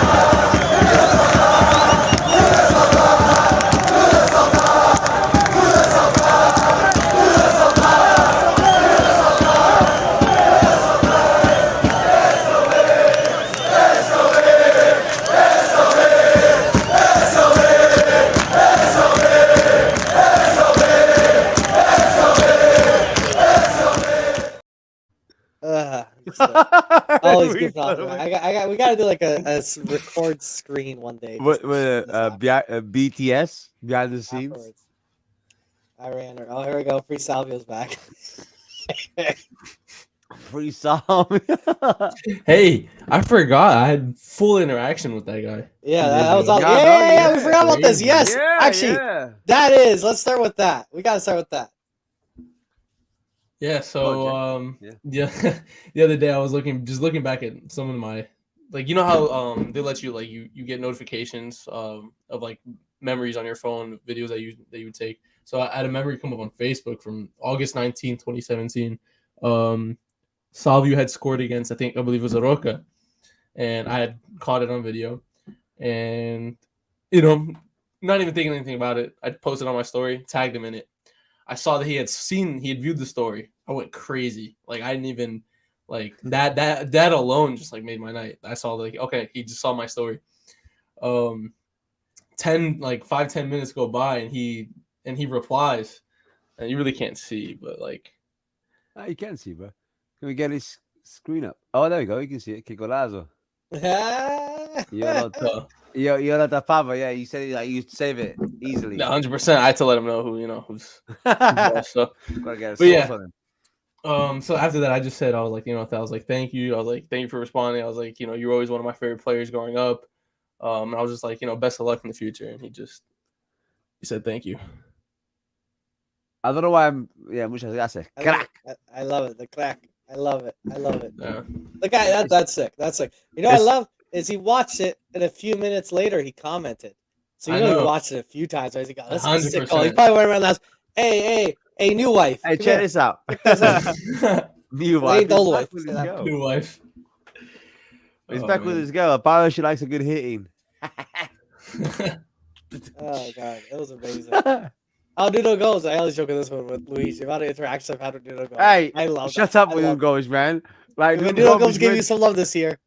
Always We goofing off. totally- We gotta do like a record screen one day. Just to show this BTS behind the scenes. afterwards. I ran her. Oh, here we go. Free Salvio's back. Free song. Hey, I forgot. I had full interaction with that guy. Yeah, that was all. Yeah, Yeah, bro, yeah, we yeah. forgot about this. Crazy. Yes, Yeah, actually, yeah. that is. Let's start with that. We gotta start with that. Yeah. So Project. yeah, the other day I was looking back at some of my, like, you know how they let you, like, you get notifications of like memories on your phone, videos that you would take. So I had a memory come up on Facebook from August 19th, 2017. Salvio had scored against, I believe it was Aroca, and I had caught it on video, and not even thinking anything about it. I posted on my story, tagged him in it. I saw that he had viewed the story. I went crazy. Like, I didn't even, like, that alone just like made my night. I saw, like, okay, he just saw my story. 5-10 minutes go by, and he replies, and you really can't see, but like, You can see, bro. Can we get his screen up? Oh, there we go. You can see it. Que golazo. You're not a papa. Yeah, you said like you save it easily. 100%. I had to let him know who's boss. So, Gotta get a but sauce yeah. on him. So after that, I just said, I was like, I was like, thank you. I was like, thank you for responding. I was like, you're always one of my favorite players growing up. And I was just like, best of luck in the future. And he said, thank you. I don't know why I'm. Yeah, muchas gracias. Crack. I love it. The crack. I love it. I love it. Yeah. The guy. That's sick. That's sick. You know what I love is he watched it, and a few minutes later he commented. So I he know. watched it a few times. So he's like, oh, this is a sick 100%. call. He probably went around the house. Hey, new wife. Hey, come check here. this out. Check this out. New Ain't wife. the old He's back wife. with Say his that. girl. New wife. He's Oh, back with man. his girl. Apparently, she likes a good hitting. Oh god, it was amazing. How Nuno goes? I always joke with this one with Luis. The amount of interactions I've had with Nuno goes. Hey, I love shut that. up with him, goes, man. Like Nuno goes give you some love this year.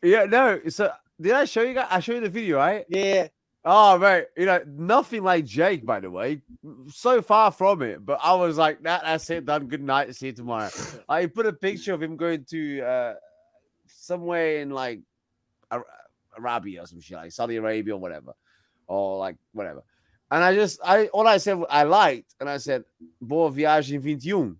Yeah, no. So did I show you guys? I showed you the video, right? Yeah. Oh, mate. Nothing like Jake, by the way. So far from it. But I was like, that's it. Done. Good night. See you tomorrow. I put a picture of him going to somewhere in like Arabia or some shit, like Saudi Arabia or whatever. Or like whatever. And all I said, I liked. And I said, Boa Viagem 21.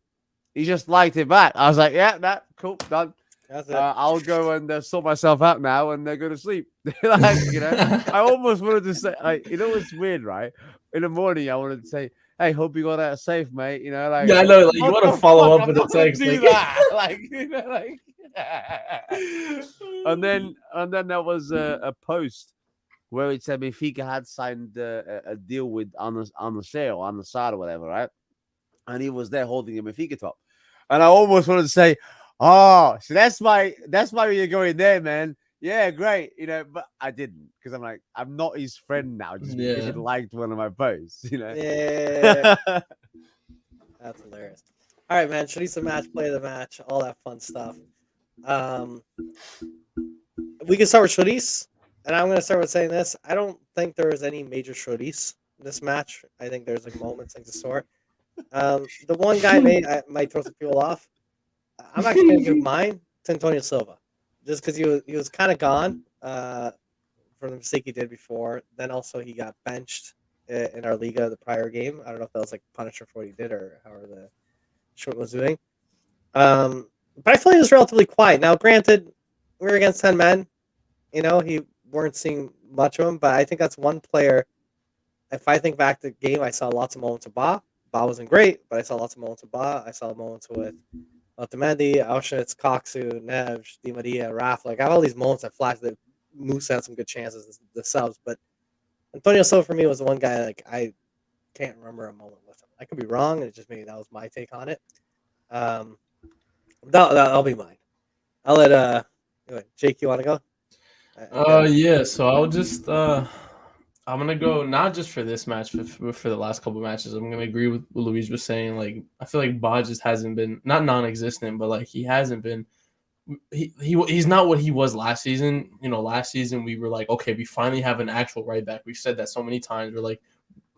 He just liked it back. I was like, yeah, cool. Done. That's it. I'll go and sort myself out now and go to sleep. I almost wanted to say, like, it's weird, right? In the morning, I wanted to say, hey, hope you got out safe, mate. Yeah, I know. Like, you want to follow up with a text. Do Like, that. And then there was a post where it said Benfica had signed a deal with on the sale, on the side or whatever, right? And he was there holding a Benfica top. And I almost wanted to say, oh, so that's why you're going there, man. Yeah, great. But I didn't, because I'm like, I'm not his friend now just because he liked one of my posts, Yeah. That's hilarious. All right, man. Shooties the match, play the match, all that fun stuff. We can start with shooties, and I'm going to start with saying this. I don't think there was any major shooties in this match. I think there's like moments, things of sort. The one guy might throw some people off. I'm actually going to give mine to Antonio Silva, just because he was kind of gone for the mistake he did before. Then also he got benched in our Liga the prior game. I don't know if that was like punishment for what he did or however the short was doing. But I feel he was relatively quiet. Now, granted, we were against 10 men. He weren't seeing much of him, but I think that's one player. If I think back to the game, I saw lots of moments of Ba. Ba wasn't great, but I saw lots of moments of Ba. I saw moments with Otamendi, Auschwitz, Koksu, Neves, Di Maria, Raf. Like, I have all these moments that flash that Moose had some good chances, the subs. But Antonio Silva, for me, was the one guy, like, I can't remember a moment with him. I could be wrong. It just maybe that was my take on it. Um, that'll be mine. I'll let anyway, Jake. You want to go? I got Yeah. So I'll just I'm gonna go not just for this match, but for the last couple matches. I'm gonna agree with what Luis was saying. Like I feel like Ba just hasn't been not non-existent, but like he hasn't been. He's not what he was last season. You know, last season we were like, okay, we finally have an actual right back. We've said that so many times. We're like,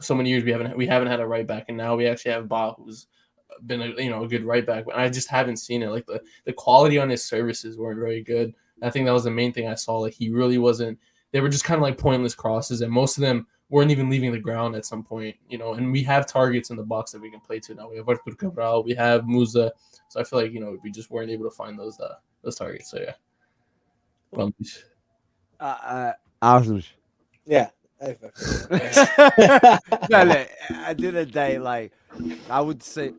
so many years we haven't had a right back, and now we actually have Ba, who's been a good right back. But I just haven't seen it. Like the quality on his services weren't very good. I think that was the main thing I saw. Like he really wasn't. They were just kind of like pointless crosses, and most of them weren't even leaving the ground at some point. You know, and we have targets in the box that we can play to now. We have Artur Cabral, we have Musa. So I feel like we just weren't able to find those targets. So yeah. Well, Arsenal. yeah. No, look, at the end of the day, like I would say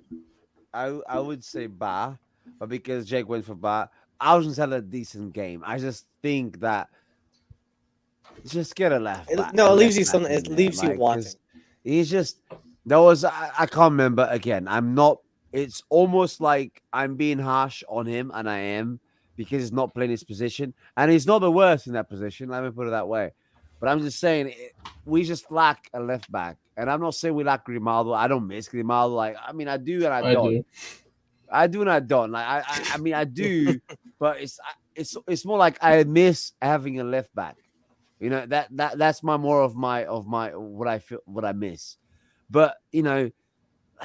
Ba, but because Jake went for Ba, Arsenal's had a decent game. I just think that just get a left back. No, a it leaves left you back something. in It there, leaves you like, 'cause wanting. He's just there was I can't remember again. I'm not. It's almost like I'm being harsh on him, and I am because he's not playing his position, and he's not the worst in that position. Let me put it that way. But I'm just saying we just lack a left back, and I'm not saying we lack Grimaldo. I don't miss Grimaldo. Like I mean, I do and I I don't. do. I do and I don't. Like I mean, I do, but it's more like I miss having a left back. You know that's more of my what I feel what I miss. But he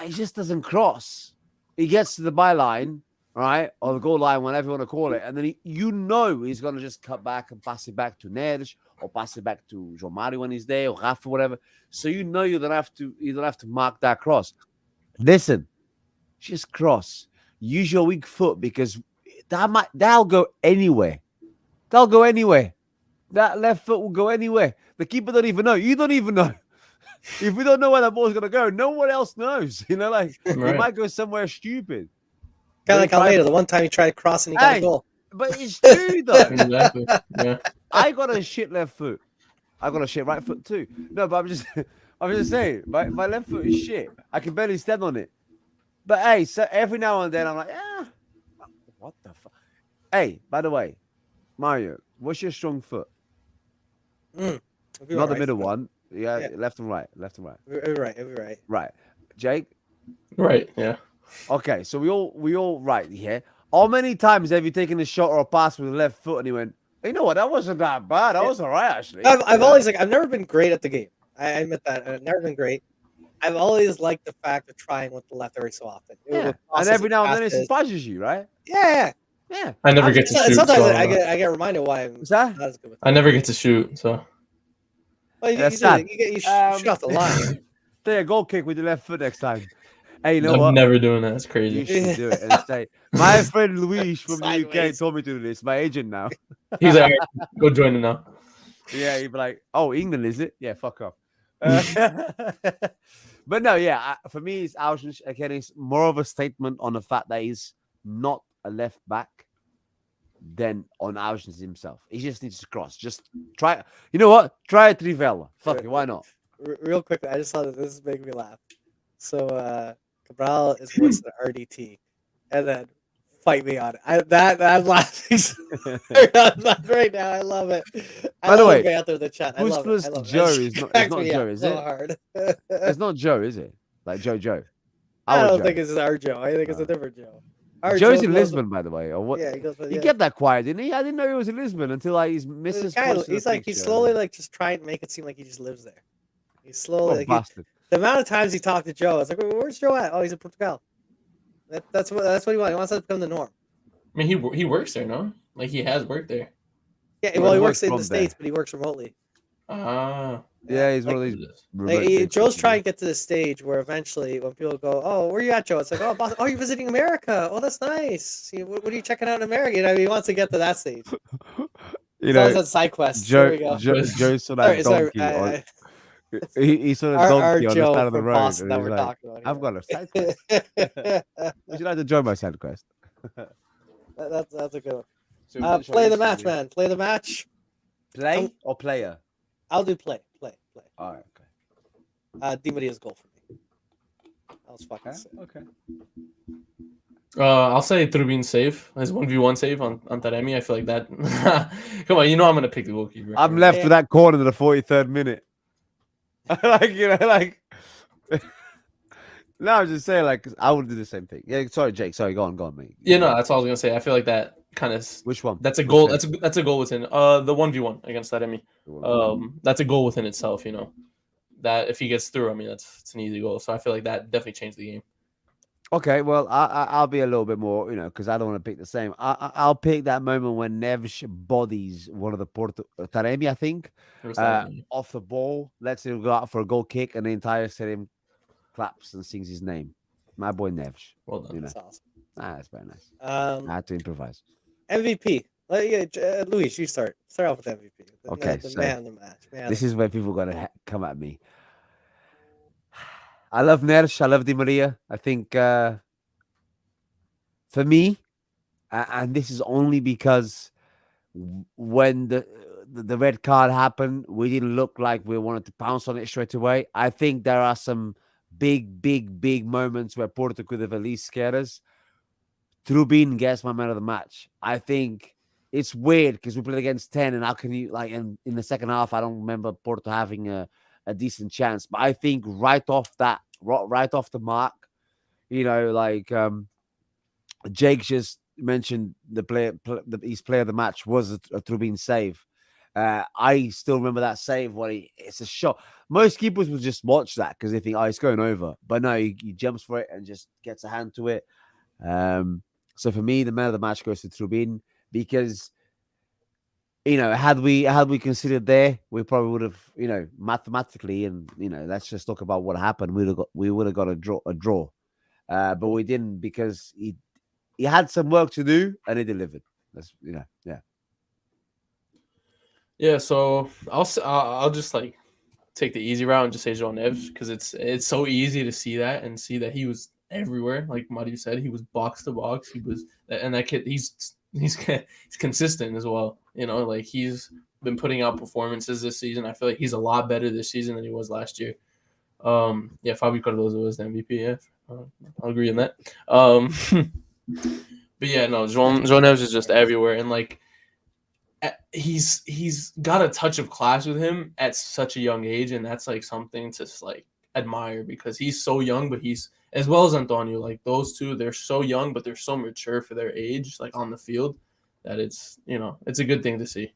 just doesn't cross. He gets to the byline, right, or the goal line, whatever you want to call it, and then he's gonna just cut back and pass it back to Neres or pass it back to João Mario when he's there or Rafa, whatever. So you don't have to mark that cross. Listen, just cross. Use your weak foot because that'll go anywhere. That'll go anywhere. That left foot will go anywhere. The keeper don't even know. You don't even know. If we don't know where that ball's gonna go, no one else knows. Like it might go somewhere stupid. Kind of like Almeida, the one time he tried crossing, he got a goal. But it's true though. Exactly. Yeah. I got a shit left foot. I got a shit right foot too. No, but I'm just saying, my left foot is shit. I can barely stand on it. But hey, so every now and then I'm like, what the fuck? Hey, by the way, Mario, what's your strong foot? Not the middle one. Yeah, left and right. Left and right. Every right. Right. Jake? Right. Yeah. Okay, so we all right here. How many times have you taken a shot or a pass with the left foot and you went, you know what, that wasn't that bad. That was all right, actually. I've always I've never been great at the game. I admit that. I've never been great. I've always liked the fact of trying with the left every so often. Yeah. And every now and then it surprises you, right? Yeah. I never get to shoot. Sometimes So, I get reminded why I'm that? not as good with I never get to shoot. So. Well, you shoot off the line. Take a goal kick with your left foot next time. Hey, you know I'm what? never doing that. It's crazy. You should do it and say, my friend Luis from the UK Sideways. told me to do this. My agent now. He's like, all right, go join him now. Yeah, he'd be like, oh, England, is it? Yeah, fuck off. But no, yeah, for me, it's Auschwitz. Again, it's more of a statement on the fact that he's not a left back than on Auschwitz himself. He just needs to cross. Just try. You know what? Try a Trivella. Fuck it. Why not? Real quick, I just saw that this is making me laugh. So Cabral is worse than RDT, and then fight me on it. I'm laughing right now. I love it. By the way, the chat. who's plus Joe is not Joe, is it? Hard. It's not Joe, is it? Like Joe. I don't Joe. think it's our Joe. I think it's a different Joe. Our Joe's Joe in goes- Lisbon, by the way, or what? Yeah, he goes. He kept that quiet, didn't he? I didn't know he was in Lisbon until his missus. He's slowly just trying to make it seem like he just lives there. He's slowly bastard. the amount of times he talked to Joe, I was like, "Where's Joe at? Oh, he's in Portugal." That's what he wants. He wants that to become the norm. I mean, he works there, no? Like he has worked there. Yeah, well, he works in from the States, but he works remotely. Ah. Yeah, he's like, one of these. Joe's trying to get to the stage where eventually, when people go, "Oh, where you at, Joe?" It's like, "Oh, boss, oh, you're visiting America. Oh, that's nice. What are you checking out in America?" He wants to get to that stage. It's always side quest. Joe's sort of donkey. He sort of donkey on the side of the road. Boston that we're talking about. I've got a side quest. Would you like to join my side quest? That's a good one. Play the match, man. Play the match. Play or player? I'll do play. All right. Okay. Di Maria's goal for me. That was fucking sick. Okay. I'll say Turbine save. His 1v1 save on Taremi. I feel like that. Come on, you know I'm gonna pick the goalkeeper. I'm left with that corner in the 43rd minute. like. No, I was just saying, like, 'cause I would do the same thing. Yeah, sorry, Jake. Sorry, go on, mate. Yeah, no, that's all I was gonna say. I feel like that kind of. Which one? That's a Which goal. save? That's a goal within. The 1v1 against Taremi. That's a goal within itself. You know, that if he gets through, I mean, it's an easy goal. So I feel like that definitely changed the game. Okay, well, I'll be a little bit more, because I don't want to pick the same. I'll pick that moment when Neves bodies one of the Porto Taremi, I think, It was Taremi. off the ball, lets him go out for a goal kick, and the entire stadium claps and sings his name. My boy Neves. Well done. That's awesome. That's very nice. I had to improvise. MVP. Luis, you start. Start off with MVP. Okay, the so man of the match. This is where people are gonna come at me. I love Neres. I love Di Maria. I think for me, and this is only because when the red card happened, we didn't look like we wanted to pounce on it straight away. I think there are some big moments where Porto could have at least scared us. Trubin gets my man of the match. I think it's weird because we played against 10, and how can you in the second half? I don't remember Porto having a decent chance, but I think right off the mark, Jake just mentioned his player of the match was a Trubin save. I still remember that save when it's a shot. Most keepers would just watch that because they think, it's going over. But no, he jumps for it and just gets a hand to it. So for me, the man of the match goes to Trubin because, had we considered there, we probably would have, mathematically, and let's just talk about what happened. We would have got a draw, but we didn't because he had some work to do and he delivered. That's yeah. Yeah, so I'll just take the easy route and just say João Neves because it's so easy to see that and see that he was everywhere. Like Mario said, he was box to box. He was, and that kid, he's consistent as well. He's been putting out performances this season. I feel like he's a lot better this season than he was last year. Fabio Cardoso was the MVP. Yeah, I'll agree on that. But yeah, no, João Neves is just everywhere, and he's got a touch of class with him at such a young age, and that's something to admire because he's so young, but he's as well as Antonio. Those two, they're so young, but they're so mature for their age, on the field, that it's a good thing to see.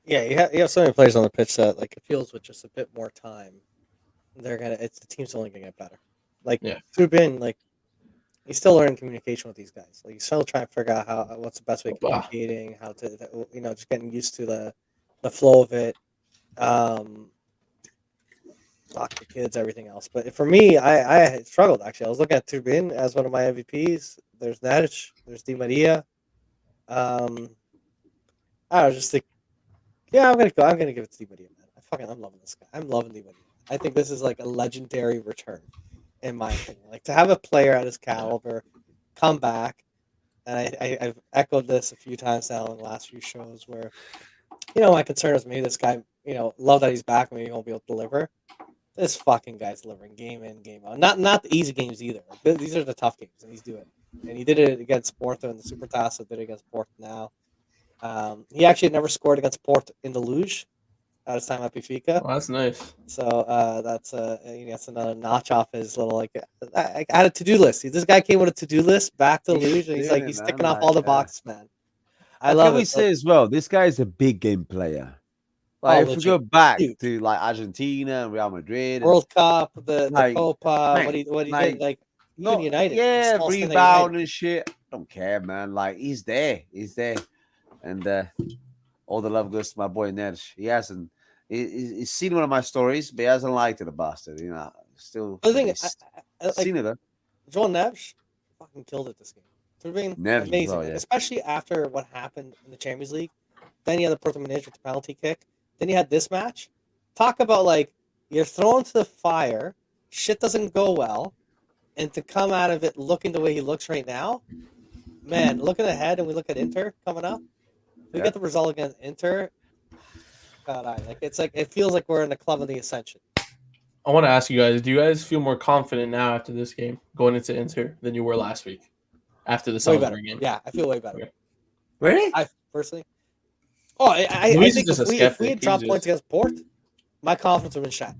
Yeah, you have so many players on the pitch that it feels with just a bit more time, the team's only gonna get better. Trubin, he's still learning communication with these guys. He's still trying to figure out what's the best way of communicating, how to just getting used to the flow of it. Talk to kids, everything else. But for me, I struggled actually. I was looking at Trubin as one of my MVPs. There's Neres, there's Di Maria. I was just like, yeah, I'm gonna give it to Di Maria, man. I'm loving this guy. I'm loving Di Maria. I think this is a legendary return, in my opinion. To have a player at his caliber come back, and I've echoed this a few times now in the last few shows where, my concern is maybe this guy, love that he's back, maybe he won't be able to deliver. This fucking guy's delivering game in, game out. Not the easy games either. These are the tough games, and he's doing it. And he did it against Porto in the Supertaça, did it against Porto now. He actually never scored against Porto in the Luge at his time at Benfica. Oh, that's nice. So that's another notch off his little I had a to-do list. This guy came with a to-do list back to Luge, and he's ticking off all the boxes, man. I love it. Can we say as well, this guy is a big game player. If we go back to Argentina and Real Madrid, World Cup, the Copa, what he did, even United, rebound and shit. I don't care, man. He's there, and all the love goes to my boy Neres. He's seen one of my stories, but he hasn't liked it, the bastard. Still. The thing seen it though. João Neves fucking killed it this game. Neves amazing, especially after what happened in the Champions League. Then you had the Porto Manage with the penalty kick. Then you had this match. Talk about you're thrown to the fire, shit doesn't go well, and to come out of it looking the way he looks right now, man. Looking ahead, and we look at Inter coming up. We get the result against Inter. God, it feels like we're in the club of the Ascension. I want to ask you guys: do you guys feel more confident now after this game going into Inter than you were last week after the Way better. Salzburg game? Yeah, I feel way better. Okay. Really? I personally. Oh, I Luis is think just if a we skeptic. had He's dropped points just- against Port, my confidence would have been shot.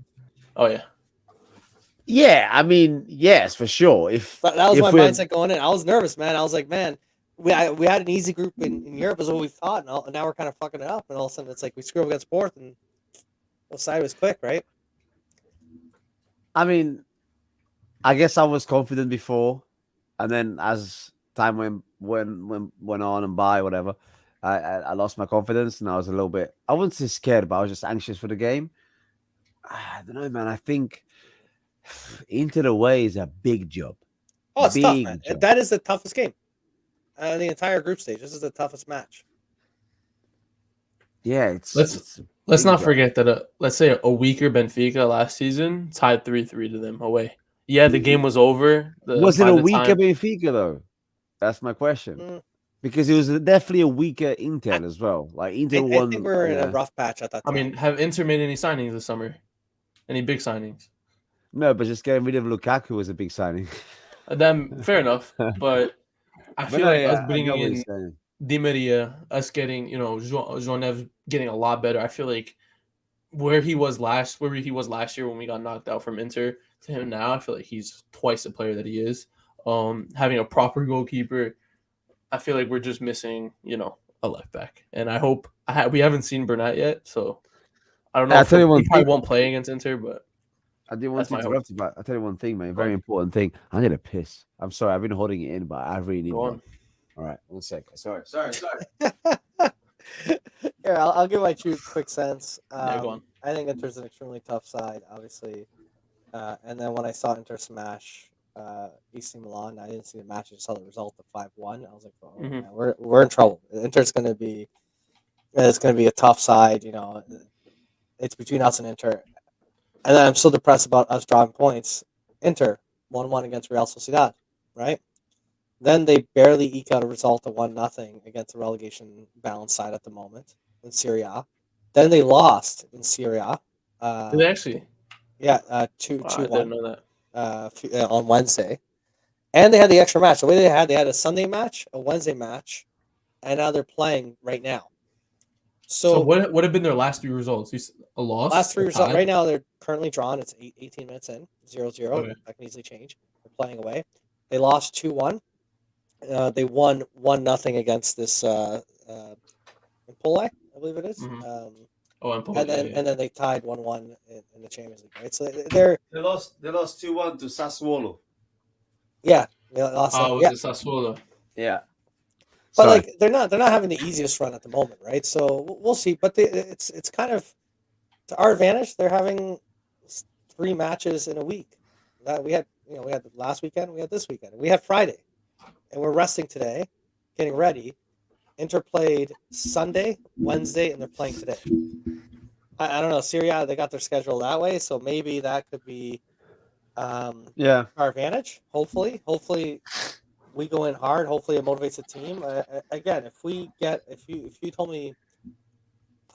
Oh yeah. Yeah, I mean, yes, for sure. But that was if my we had- mindset going in. I was nervous, man. I was like, man, we had an easy group in Europe, is what we thought, and now we're kind of fucking it up. And all of a sudden, it's like we screw up against Port, and well, sideways quick, right? I mean, I guess I was confident before, and then as time went on and by, whatever, I lost my confidence, and I was a little bit. I wouldn't say scared, but I was just anxious for the game. I don't know, man. I think Inter away is a big job. Oh, it's tough, Big man. job. That is the toughest game. The entire group stage. This is the toughest match. Yeah, it's Let's a Let's big not job. forget that. Let's say a weaker Benfica last season tied 3-3 to them away. Yeah, the game was over. Was it by a the weaker time- Benfica though? That's my question. Mm, Because it was definitely a weaker Inter as well. Like Inter I won. think we were in a yeah. rough patch at that I time. mean, have Inter made any signings this summer? Any big signings? No, but just getting rid of Lukaku was a big signing. Then fair enough, but I But feel no, like yeah, us I get bringing what you're in saying. Di Maria, us getting Jean Neves getting a lot better. I feel like where he was last year when we got knocked out from Inter to him now, I feel like he's twice the player that he is. Having a proper goalkeeper, I feel like we're just missing a left back, and I hope we haven't seen Burnett yet, so I don't know. I'll If tell you he one probably thing. won't play against Inter, but I didn't want that's to my hope. interrupt you, but I'll tell you one thing, man. Go Very on. important thing. I need a piss. I'm sorry. I've been holding it in, but I really need Go one. on. All right. 1 second. Sorry. Here, I'll give my two quick cents. Yeah, go on. I think Inter's an extremely tough side, obviously. And then when I saw Inter smash AC Milan, I didn't see the match. I just saw the result of 5-1. I was like, oh, Mhm. man, we're in trouble. Inter's going to be a tough side. It's between us and Inter. And then I'm still depressed about us drawing points. Inter 1-1 against Real Sociedad, right? Then they barely eke out a result of 1-0 against the relegation balance side at the moment in Serie A. Then they lost in Serie A. Did they actually? Yeah, Wow, 2-1 I didn't know that. on Wednesday. And they had the extra match. The way they had a Sunday match, a Wednesday match, and now they're playing right now. So So what have been their last three results? A loss? last three a results tie? right now, they're currently drawn. It's 18 minutes in, 0-0. Okay. That can easily change. They're playing away. They lost 2-1. They won 1-0 against this Empoli, I believe it is. Mhm. Oh, I'm And then they tied 1-1 in the Champions League, right? So they're They lost 2-1 to Sassuolo. they lost. Oh, Yeah, was it Sassuolo? Yeah. but Sorry. like they're not having the easiest run at the moment, right? So we'll see. But it's kind of to our advantage. They're having 3 matches in a week. That we had last weekend, we had this weekend, we had Friday, and we're resting today, getting ready. Inter played Sunday, Wednesday, and they're playing today. I don't know. Syria, they got their schedule that way, so maybe that could be Yeah. our advantage. Hopefully, we go in hard. Hopefully, it motivates the team. Again, if you told me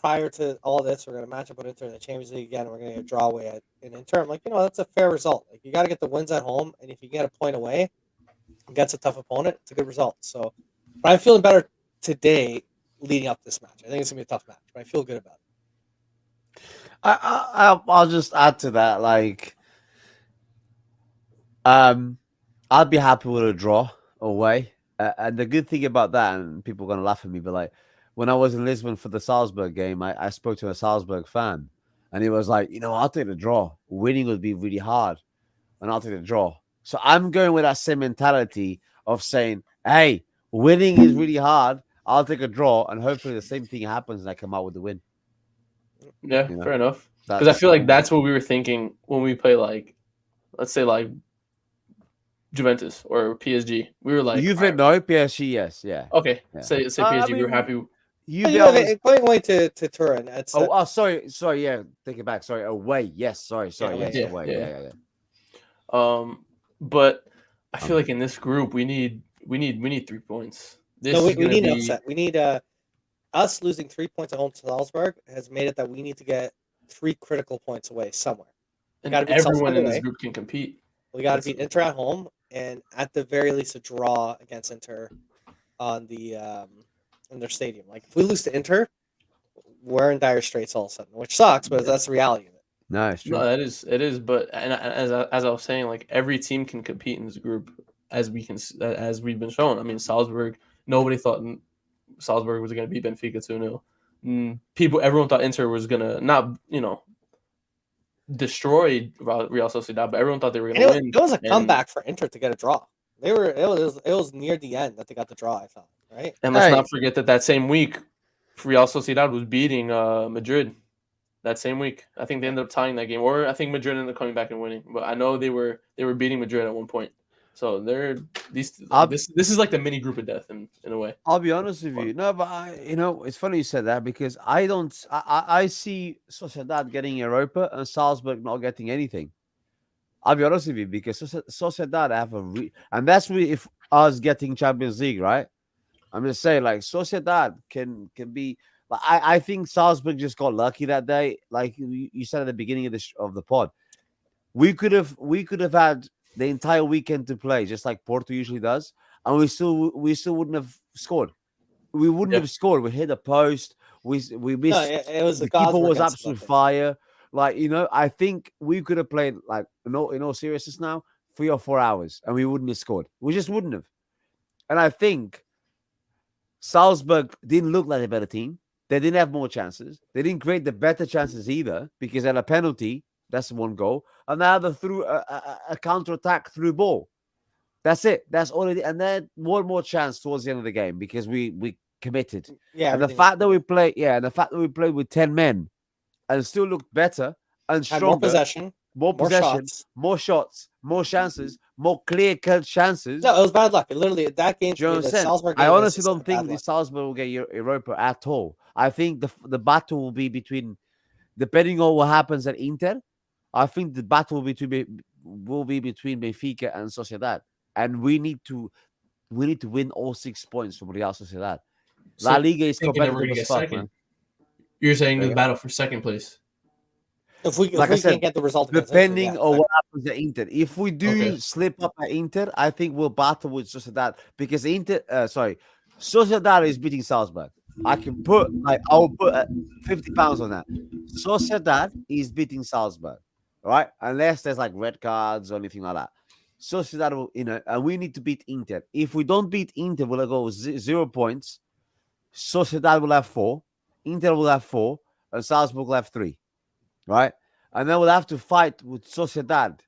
prior to all this, we're going to match up with Inter in the Champions League again, we're going to get a draw away in Inter, I'm like, that's a fair result. Like, you got to get the wins at home, and if you get a point away against a tough opponent, it's a good result. So, but I'm feeling better today leading up to this match. I think it's going to be a tough match, but I feel good about it. I'll just add to that. Like, I'd be happy with a draw away. And the good thing about that, and people are gonna laugh at me, but like when I was in Lisbon for the Salzburg game, I spoke to a Salzburg fan, and he was like, I'll take the draw. Winning would be really hard, and I'll take the draw. So I'm going with that same mentality of saying, hey, winning is really hard. I'll take a draw, and hopefully the same thing happens, and I come out with the win. Yeah, You know, fair enough. Because I feel like that's what we were thinking when we play, like, let's say, like, Juventus or PSG. We were like, Juve, no, PSG, yes, yeah. okay, Yeah. say PSG, I we were mean, happy. Going away to Turin. It's sorry, yeah, take it back. Sorry, away. Yes, sorry, yes, yeah, away. yeah. Yeah. But I feel like in this group we need 3 points. This no, we is gonna need be an upset. We need us losing 3 points at home to Salzburg has made it that we need to get 3 critical points away somewhere. And Gotta beat everyone Salzburg in this away. group can compete. We got to That's beat Inter at home, and at the very least, a draw against Inter on the in their stadium. Like if we lose to Inter, we're in dire straits all of a sudden, which sucks, but that's the reality of it. No, it's true. no, it is. But as I was saying, like every team can compete in this group, as we've been shown. I mean, Salzburg. Nobody thought Salzburg was going to beat Benfica 2-0. Everyone thought Inter was going to not, destroy Real Sociedad, but everyone thought they were And going to win. it was a And comeback for Inter to get a draw. It was near the end that they got the draw. I thought, right? and let's Hey, not forget that same week, Real Sociedad was beating Madrid. That same week, I think they ended up tying that game, or I think Madrid ended up coming back and winning. But I know they were beating Madrid at one point. So they're this is like the mini group of death in a way. I'll be honest with you. No, but it's funny you said that because I don't. I see Sociedad getting Europa and Salzburg not getting anything. I'll be honest with you because Sociedad have and that's if us getting Champions League, right? I'm just saying, like Sociedad can be. Like, I think Salzburg just got lucky that day. Like you said at the beginning of the pod, we could have had the entire weekend to play, just like Porto usually does, and we still wouldn't have scored. We wouldn't Yeah. have scored. We hit a post. We No, missed. it was The the keeper Gosberg was incident, absolute I think. fire. Like I think we could have played like in all seriousness now 3 or 4 hours, and we wouldn't have scored. We just wouldn't have. And I think Salzburg didn't look like a better team. They didn't have more chances. They didn't create the better chances either because they had a penalty. That's one goal. And now they threw a counter attack through ball. That's it. That's all it. And then one more chance towards the end of the game because we committed. Yeah, And the everything fact that we played with 10 men and still looked better and had more stronger, possession, more more possession, shots. more shots, more chances, more clear-cut chances. No, it was bad luck. It literally that game Do you to me, the understand? Salzburg I game is honestly just don't bad think the luck. Salzburg will get Europa at all. I think the battle will be between, depending on what happens at Inter, I think the battle will be between Benfica and Sociedad, and we need to win all 6 points from Real Sociedad. La So Liga is thinking that we're competitive gonna as get fuck, second. man. You're saying There the you go. battle for second place. If we Like I can't said, get the result against Inter, depending on what happens at Inter. If we do Okay. slip up at Inter, I think we'll battle with Sociedad because Sociedad is beating Salzburg. I will put £50 on that. Sociedad is beating Salzburg, right? Unless there's like red cards or anything like that. Sociedad will, and we need to beat Inter. If we don't beat Inter, we'll go 0 points. Sociedad will have 4, Inter will have 4, and Salzburg will have 3, right? And then we'll have to fight with Sociedad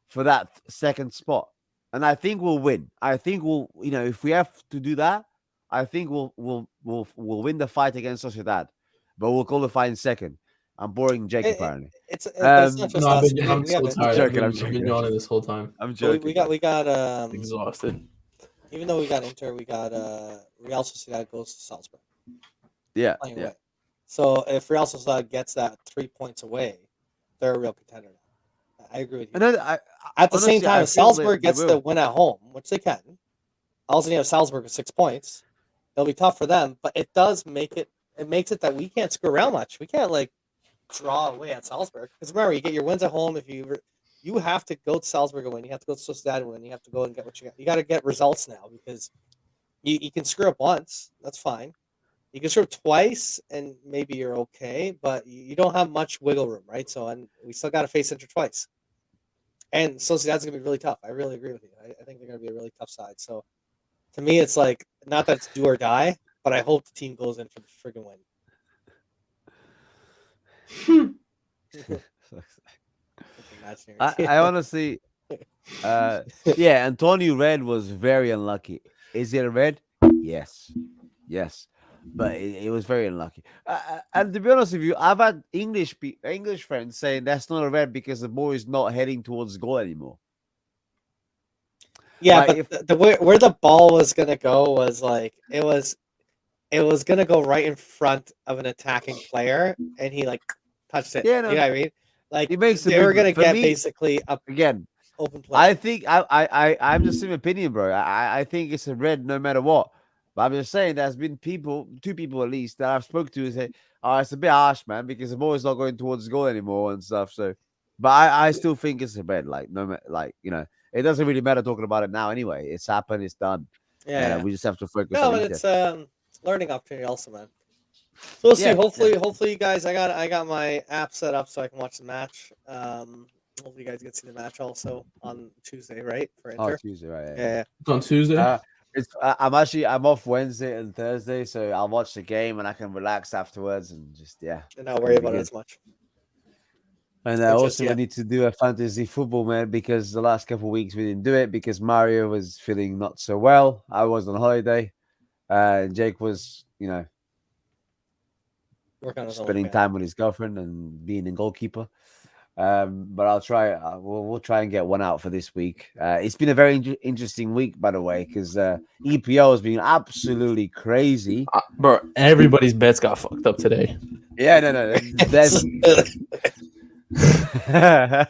for that second spot. And I think we'll win. I think we'll, if we have to do that, I think we'll win the fight against Sociedad, but we'll qualify in second. I'm boring Jake apparently. But it's not just No, us. I'm We so have tired. joking, I'm I've been joking. yawning this whole time. I'm but joking. we got Exhausted. even though we got Inter, we got Real Sociedad goes to Salzburg Yeah. playing away. So if Real Sociedad gets that 3 points away, they're a real contender now. I agree with you. And At the same honestly, I time, if feel Salzburg they gets the will. win at home, which they can, all of a sudden you have Salzburg with 6 points. It'll be tough for them, but it does make it. It makes it that we can't screw around much. We can't draw away at Salzburg because remember you get your wins at home. If you have to go to Salzburg and win, you have to go to Sociedad and win. You have to go and get what you got. You got to get results now because you can screw up once. That's fine. You can screw up twice and maybe you're okay, but you don't have much wiggle room, right? So and we still got to face Inter twice. And Sociedad's gonna be really tough. I really agree with you. I think they're gonna be a really tough side. So to me, it's like not that it's do or die, but I hope the team goes in for the friggin' win. I honestly, Antonio Red was very unlucky. Is it a red? Yes, but it was very unlucky. And to be honest with you, I've had English friends saying that's not a red because the ball is not heading towards the goal anymore. Yeah, Like, but the where the ball was gonna go was like it was gonna go right in front of an attacking player, and he touched it. Yeah, no, You know what I mean? Like it makes a they were big gonna for get me, basically a again. open play. I think I'm the same opinion, bro. I think it's a red no matter what. But I'm just saying there's been two people at least that I've spoke to and say, oh, it's a bit harsh, man, because the ball is not going towards the goal anymore and stuff. So But I still think it's a bet. Like like it doesn't really matter talking about it now anyway. It's happened. It's done. Yeah, yeah. We just have to focus No, on but Inter. it's learning opportunity also, man. So we'll see. Yeah, yeah. Hopefully, you guys. I got my app set up so I can watch the match. Hopefully, you guys get to see the match also on Tuesday, right? For Oh, Inter. Tuesday, right? Yeah, yeah. It's on Tuesday. I'm off Wednesday and Thursday, so I'll watch the game and I can relax afterwards and just And not worry it'll be about it good. as much. And But just also we need to do a fantasy football, man, because the last couple of weeks we didn't do it because Mario was feeling not so well. I was on holiday. Jake was, work on his own. spending Yeah. time with his girlfriend and being a goalkeeper. But I'll try. We'll try and get one out for this week. It's been a very interesting week, by the way, because EPO has been absolutely crazy. Bro, everybody's bets got fucked up today. Yeah, no. There's. I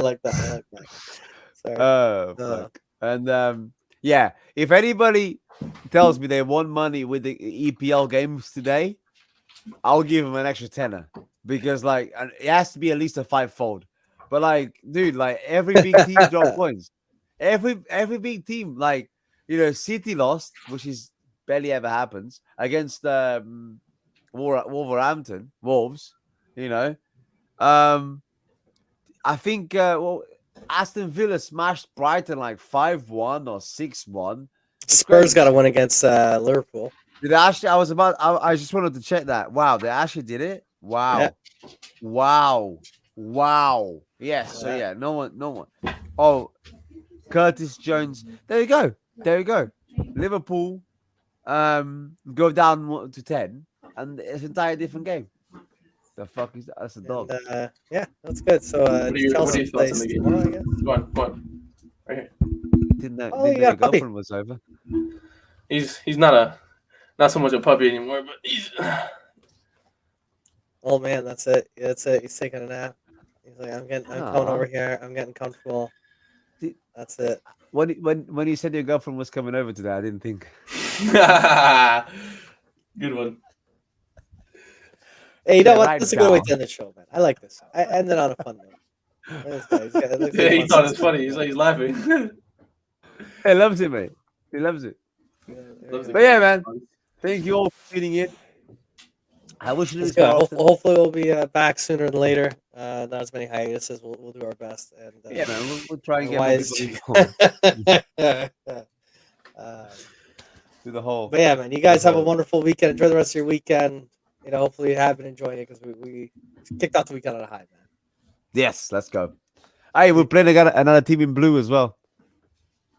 like that. Sorry. Oh fuck! And yeah, if anybody tells me they won money with the EPL games today, I'll give them an extra tenner because it has to be at least a fivefold. But dude, every big team dropped points. Every big team, City lost, which is barely ever happens against Wolverhampton Wolves. I think Aston Villa smashed Brighton 5-1 or 6-1. Spurs got to win against Liverpool. Did they actually? I just wanted to check that. Wow, they actually did it. Wow, Yeah. wow. Yes. So yeah, no one. Oh, Curtis Jones. There you go. Liverpool, go down to 10, and it's an entire different game. The fuck is that? That's a dog. And, yeah, that's good. So What are your Chelsea thoughts on plays the game? tomorrow, I guess. Go on. Right here. Didn't know, Oh, didn't you know got your a puppy. girlfriend was over. He's not so much a puppy anymore, but he's Oh man, that's it. He's taking a nap. He's like, I'm coming over here. I'm getting comfortable. That's it. When you said your girlfriend was coming over today, I didn't think. good one. Hey, you know what? Right This is a good way down. to end the show, man. I like this. I ended on a fun note. This guy, it looks Yeah, like he thought it's funny. He's laughing. He loves it, mate. He loves it. Loves it. But yeah, man. Thank you all for tuning in. I wish you It's this good. more often. Hopefully, we'll be back sooner than later. Not as many hiatuses. We'll do our best. And Yeah, man. We'll try and get why more is- people involved. To the whole. But yeah, man, you guys have a wonderful weekend. Enjoy the rest of your weekend. Hopefully you have been enjoying it because we kicked off the weekend on a high, man. Yes, let's go. Hey, we're playing another team in blue as well.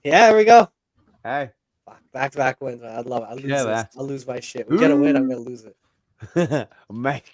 Yeah, there we go. Hey. Back-to-back wins, man. I'd love it. Yeah, man. I'll lose my shit. We get a win, I'm gonna lose it. Mate.